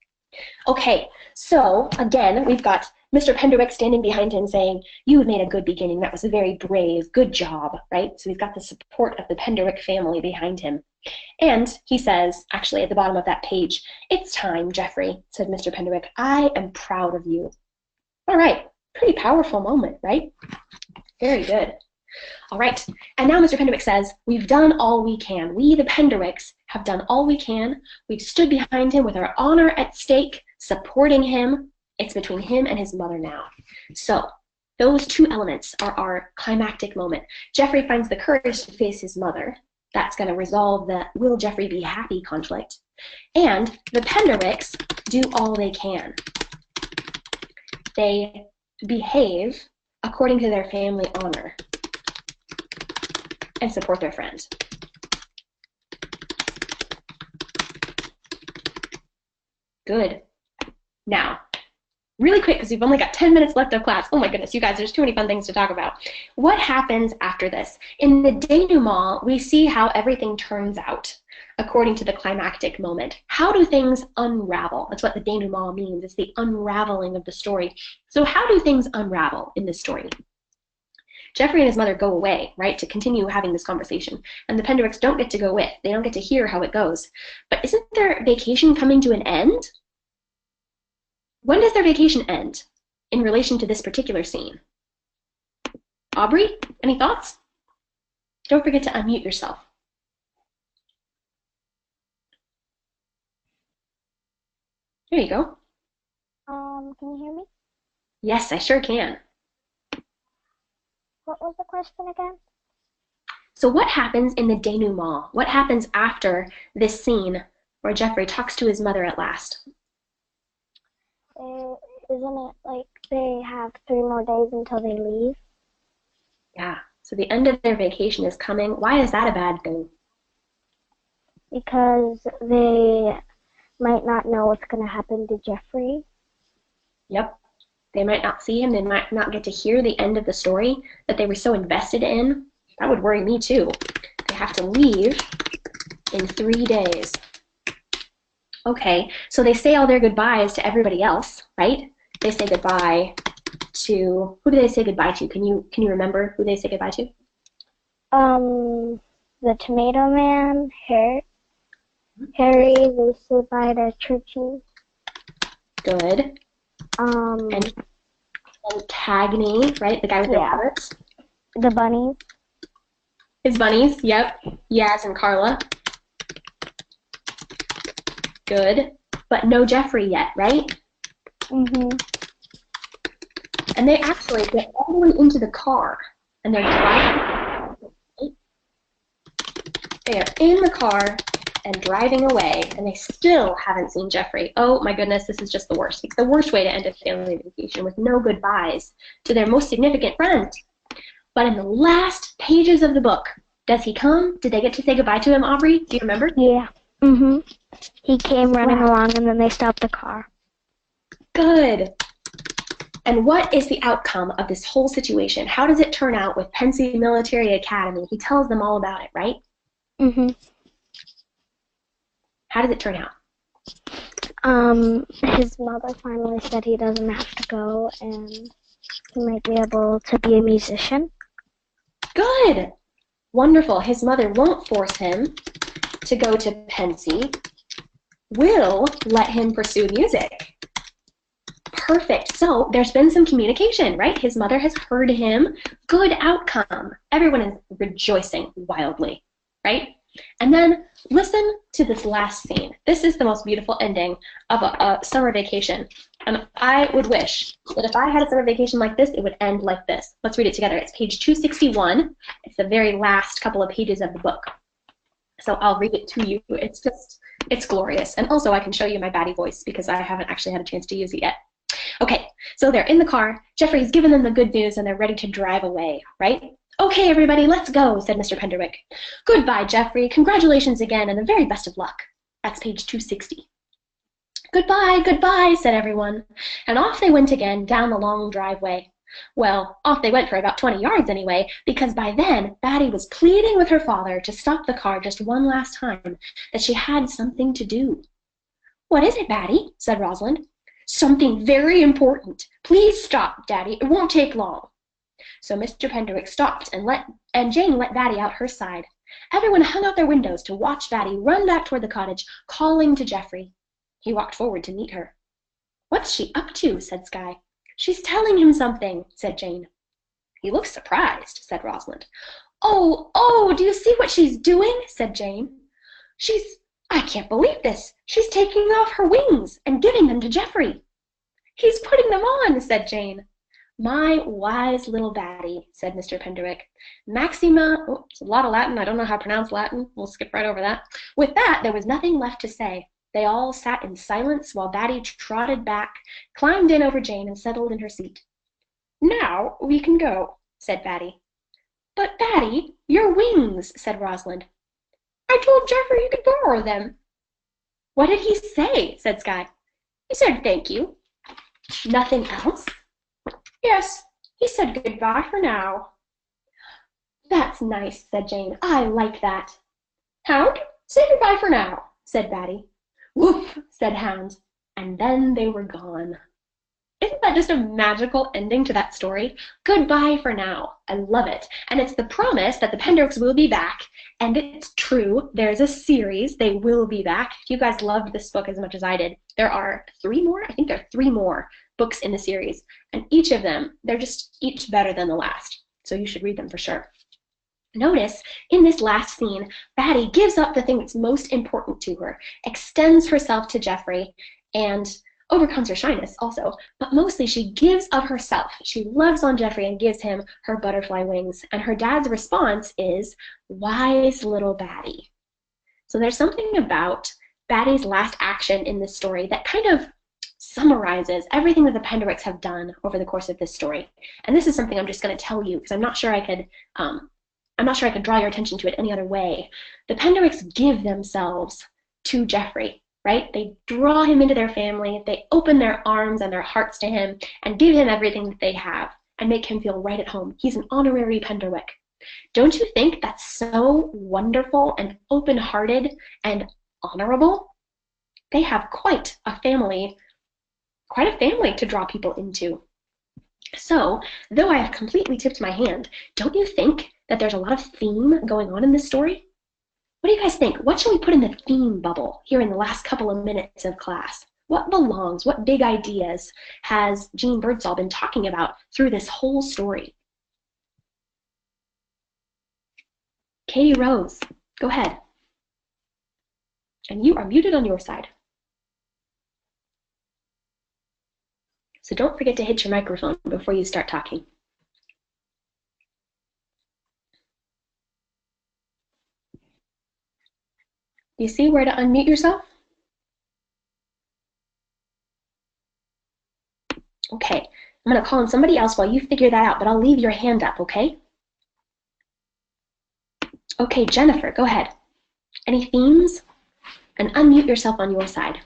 Okay, so again, we've got Mr. Penderwick standing behind him saying, you made a good beginning. That was a very brave, good job, right? So we've got the support of the Penderwick family behind him. And he says, actually at the bottom of that page, it's time, Jeffrey, said Mr. Penderwick. I am proud of you. All right, pretty powerful moment, right? Very good. All right, and now Mr. Penderwick says, we've done all we can. We, the Penderwicks, have done all we can. We've stood behind him with our honor at stake, supporting him. It's between him and his mother now. So those two elements are our climactic moment. Jeffrey finds the courage to face his mother. That's going to resolve the will Jeffrey be happy conflict. And the Penderwicks do all they can. They behave according to their family honor and support their friend. Good. Now, Really quick, because we've only got 10 minutes left of class. Oh my goodness, you guys, there's too many fun things to talk about. What happens after this? In the denouement, we see how everything turns out according to the climactic moment. How do things unravel? That's what the denouement means. It's the unraveling of the story. So how do things unravel in this story? Jeffrey and his mother go away, right, to continue having this conversation. And the Penderwicks don't get to go with. They don't get to hear how it goes. But isn't their vacation coming to an end? When does their vacation end in relation to this particular scene? Aubrey, any thoughts? Don't forget to unmute yourself. There you go. Can you hear me? Yes, I sure can. What was the question again? So what happens in the denouement? What happens after this scene where Jeffrey talks to his mother at last? Isn't it like they have 3 more days until they leave? Yeah, so the end of their vacation is coming. Why is that a bad thing? Because they might not know what's going to happen to Jeffrey. Yep. They might not see him. They might not get to hear the end of the story that they were so invested in. That would worry me too. They have to leave in 3 days. Okay, so they say all their goodbyes to everybody else, right? They say goodbye to, who do they say goodbye to? Can you remember who they say goodbye to? The Tomato Man, Harry, they say bye to Churchy. Good. And Cagney, right? The guy with the rabbits. The bunnies. His bunnies, yep. Yaz and Carla. Good. But no Jeffrey yet, right? Mm-hmm. And they actually get all the way into the car, and they're driving. They are in the car and driving away, and they still haven't seen Jeffrey. Oh my goodness, this is just the worst. It's the worst way to end a family vacation, with no goodbyes to their most significant friend. But in the last pages of the book, does he come? Did they get to say goodbye to him, Aubrey? Do you remember? Yeah. Mm-hmm. He came running along, and then they stopped the car. Good. And what is the outcome of this whole situation? How does it turn out with Pensy Military Academy? He tells them all about it, right? Mm-hmm. How does it turn out? His mother finally said he doesn't have to go, and he might be able to be a musician. Good. Wonderful. His mother won't force him to go to Pensy. Will let him pursue music. Perfect. So there's been some communication, right? His mother has heard him. Good outcome. Everyone is rejoicing wildly, right? And then listen to this last scene. This is the most beautiful ending of a summer vacation. And I would wish that if I had a summer vacation like this, it would end like this. Let's read it together. It's page 261. It's the very last couple of pages of the book. So I'll read it to you. It's glorious. And also I can show you my baddie voice because I haven't actually had a chance to use it yet. Okay, so they're in the car. Jeffrey's given them the good news and they're ready to drive away, right? Okay, everybody, let's go, said Mr. Penderwick. Goodbye, Jeffrey. Congratulations again and the very best of luck. That's page 260. Goodbye, goodbye, said everyone. And off they went again down the long driveway. Well, off they went for about 20 yards anyway, because by then Batty was pleading with her father to stop the car just one last time, that she had something to do. What is it, Batty? Said Rosalind. Something very important. Please stop, Daddy. It won't take long. So Mr. Penderwick stopped and Jane let Batty out her side. Everyone hung out their windows to watch Batty run back toward the cottage, calling to Jeffrey. He walked forward to meet her. What's she up to? Said Skye. She's telling him something, said Jane. He looks surprised, said Rosalind. Oh, do you see what she's doing? Said Jane. I can't believe this. She's taking off her wings and giving them to Jeffrey. He's putting them on, said Jane. My wise little Batty, said Mr. Penderwick. Maxima, it's a lot of Latin. I don't know how to pronounce Latin. We'll skip right over that. With that, there was nothing left to say. They all sat in silence while Batty trotted back, climbed in over Jane, and settled in her seat. Now we can go, said Batty. But, Batty, your wings, said Rosalind. I told Jeffrey you could borrow them. What did he say? Said Skye. He said thank you. Nothing else? Yes, he said goodbye for now. That's nice, said Jane. I like that. Hound, say goodbye for now, said Batty. Woof, said Hound, and then they were gone. Isn't that just a magical ending to that story? Goodbye for now. I love it. And it's the promise that the Penderwicks will be back. And it's true. There's a series. They will be back. If you guys loved this book as much as I did, there are 3 more. I think there are 3 more books in the series. And each of them, they're just each better than the last. So you should read them for sure. Notice in this last scene, Batty gives up the thing that's most important to her, extends herself to Geoffrey, and overcomes her shyness also, but mostly she gives of herself. She loves on Geoffrey and gives him her butterfly wings, and her dad's response is, wise little Batty. So there's something about Batty's last action in this story that kind of summarizes everything that the Penderwicks have done over the course of this story. And this is something I'm just going to tell you because I'm not sure I could draw your attention to it any other way. The Penderwicks give themselves to Geoffrey, right? They draw him into their family, they open their arms and their hearts to him and give him everything that they have and make him feel right at home. He's an honorary Penderwick. Don't you think that's so wonderful and open-hearted and honorable? They have quite a family to draw people into. So, though I have completely tipped my hand, don't you think that there's a lot of theme going on in this story? What do you guys think? What shall we put in the theme bubble here in the last couple of minutes of class? What belongs? What big ideas has Jean Birdsall been talking about through this whole story? Katie Rose, go ahead. And you are muted on your side. So don't forget to hit your microphone before you start talking. You see where to unmute yourself? Okay, I'm going to call on somebody else while you figure that out, but I'll leave your hand up, okay? Okay, Jennifer, go ahead. Any themes? And unmute yourself on your side.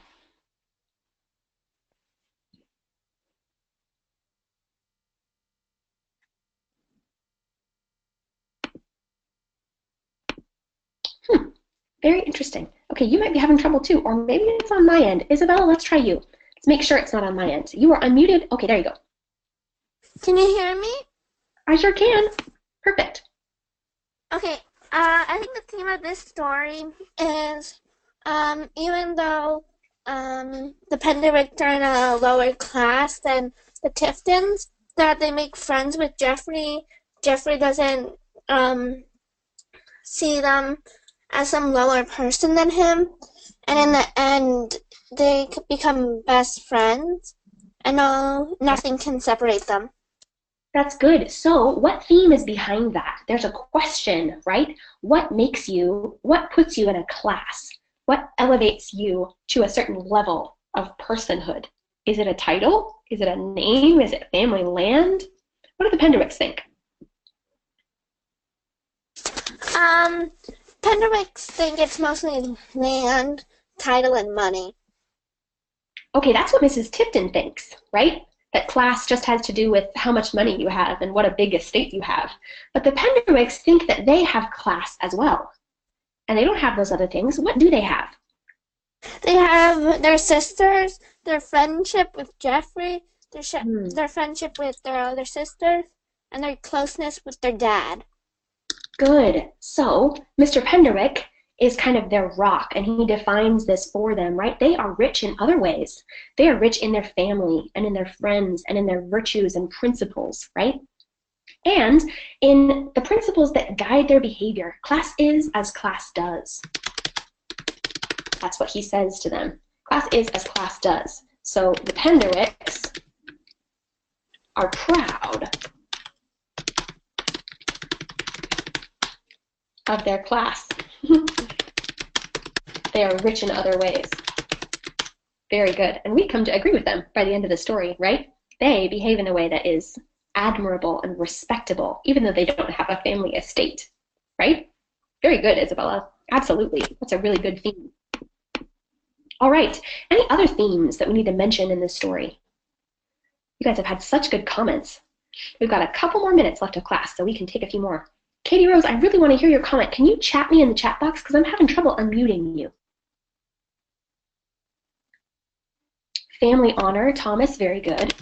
Very interesting. Okay, you might be having trouble too, or maybe it's on my end. Isabella, let's try you. Let's make sure it's not on my end. You are unmuted. Okay, there you go. Can you hear me? I sure can. Perfect. Okay, I think the theme of this story is even though the Penderwicks are in a lower class than the Tiftons, that they make friends with Geoffrey. Geoffrey doesn't see them as some lower person than him, and in the end they become best friends, and nothing can separate them. That's good. So what theme is behind that? There's a question, right? What puts you in a class? What elevates you to a certain level of personhood? Is it a title? Is it a name? Is it family land? What do the Penderwicks think? Penderwicks think it's mostly land, title, and money. Okay, that's what Mrs. Tipton thinks, right? That class just has to do with how much money you have and what a big estate you have. But the Penderwicks think that they have class as well. And they don't have those other things. What do they have? They have their sisters, their friendship with Geoffrey, their friendship with their other sisters, and their closeness with their dad. Good. So, Mr. Penderwick is kind of their rock, and he defines this for them, right? They are rich in other ways. They are rich in their family and in their friends and in their virtues and principles, right? And in the principles that guide their behavior. Class is as class does. That's what he says to them. Class is as class does. So the Penderwicks are proud of their class. They are rich in other ways. Very good. And we come to agree with them by the end of the story, right? They behave in a way that is admirable and respectable, even though they don't have a family estate, right? Very good, Isabella. Absolutely. That's a really good theme. All right. Any other themes that we need to mention in this story? You guys have had such good comments. We've got a couple more minutes left of class, so we can take a few more. Katie Rose, I really want to hear your comment. Can you chat me in the chat box? Because I'm having trouble unmuting you. Family honor, Thomas, very good.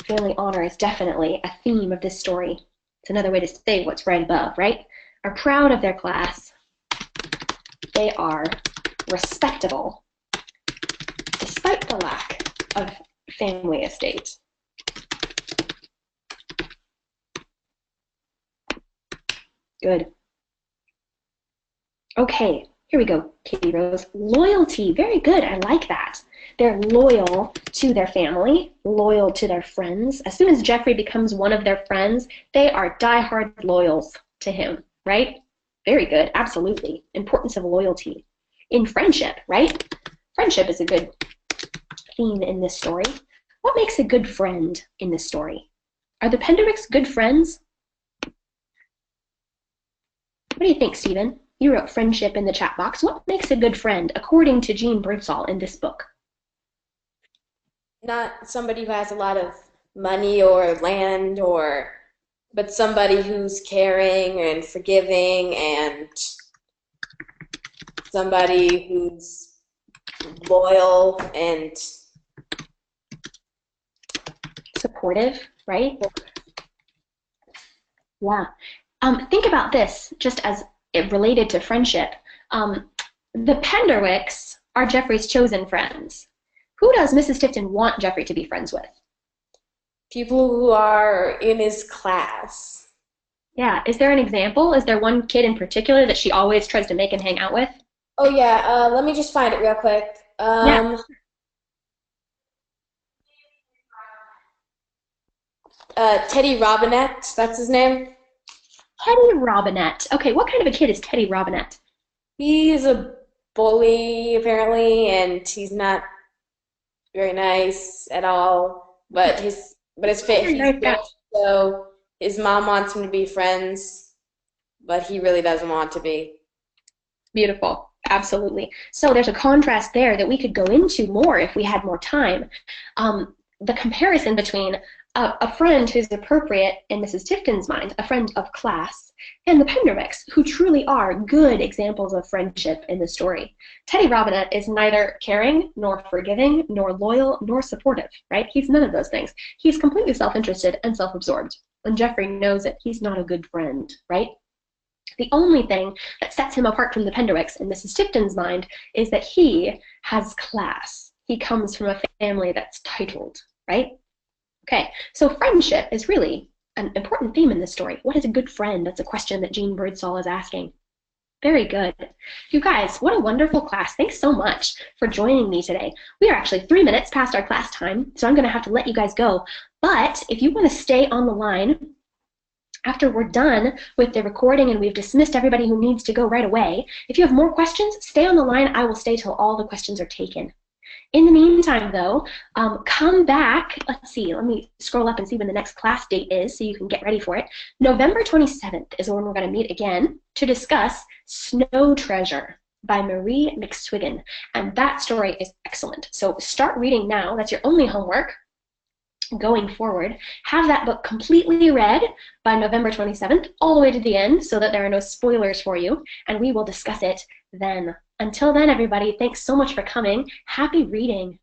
Family honor is definitely a theme of this story. It's another way to say what's right above, right? Are proud of their class. They are respectable, despite the lack of family estate. Good. Okay, here we go, Katie Rose. Loyalty, very good, I like that. They're loyal to their family, loyal to their friends. As soon as Jeffrey becomes one of their friends, they are diehard loyals to him, right? Very good, absolutely. Importance of loyalty. In friendship, right? Friendship is a good theme in this story. What makes a good friend in this story? Are the Penderwicks good friends? What do you think, Stephen? You wrote friendship in the chat box. What makes a good friend, according to Jean Birdsall in this book? Not somebody who has a lot of money or land, but somebody who's caring and forgiving, and somebody who's loyal and supportive, right? Yeah. Think about this, just as it related to friendship. The Penderwicks are Jeffrey's chosen friends. Who does Mrs. Tifton want Jeffrey to be friends with? people who are in his class. Yeah. Is there an example? Is there one kid in particular that she always tries to make and hang out with? Oh, yeah. Let me just find it real quick. Yeah. Teddy Robinette, that's his name. Teddy Robinette. Okay, what kind of a kid is Teddy Robinette? He's a bully, apparently, and he's not very nice at all. But he's good, so his mom wants him to be friends, but he really doesn't want to be. Beautiful. Absolutely. So there's a contrast there that we could go into more if we had more time. The comparison between a friend who's appropriate in Mrs. Tifton's mind, a friend of class, and the Penderwicks, who truly are good examples of friendship in the story. Teddy Robinette is neither caring, nor forgiving, nor loyal, nor supportive, right? He's none of those things. He's completely self-interested and self-absorbed. And Jeffrey knows it. He's not a good friend, right? The only thing that sets him apart from the Penderwicks in Mrs. Tifton's mind is that he has class. He comes from a family that's titled, right? Okay, so friendship is really an important theme in this story. What is a good friend? That's a question that Jean Birdsall is asking. Very good. You guys, what a wonderful class. Thanks so much for joining me today. We are actually 3 minutes past our class time, so I'm going to have to let you guys go. But if you want to stay on the line, after we're done with the recording and we've dismissed everybody who needs to go right away, if you have more questions, stay on the line. I will stay till all the questions are taken. In the meantime, though, come back. Let's see. Let me scroll up and see when the next class date is so you can get ready for it. November 27th is when we're going to meet again to discuss Snow Treasure by Marie McSwiggan. And that story is excellent. So start reading now. That's your only homework going forward. Have that book completely read by November 27th, all the way to the end, so that there are no spoilers for you, and we will discuss it then. Until then, everybody, thanks so much for coming. Happy reading.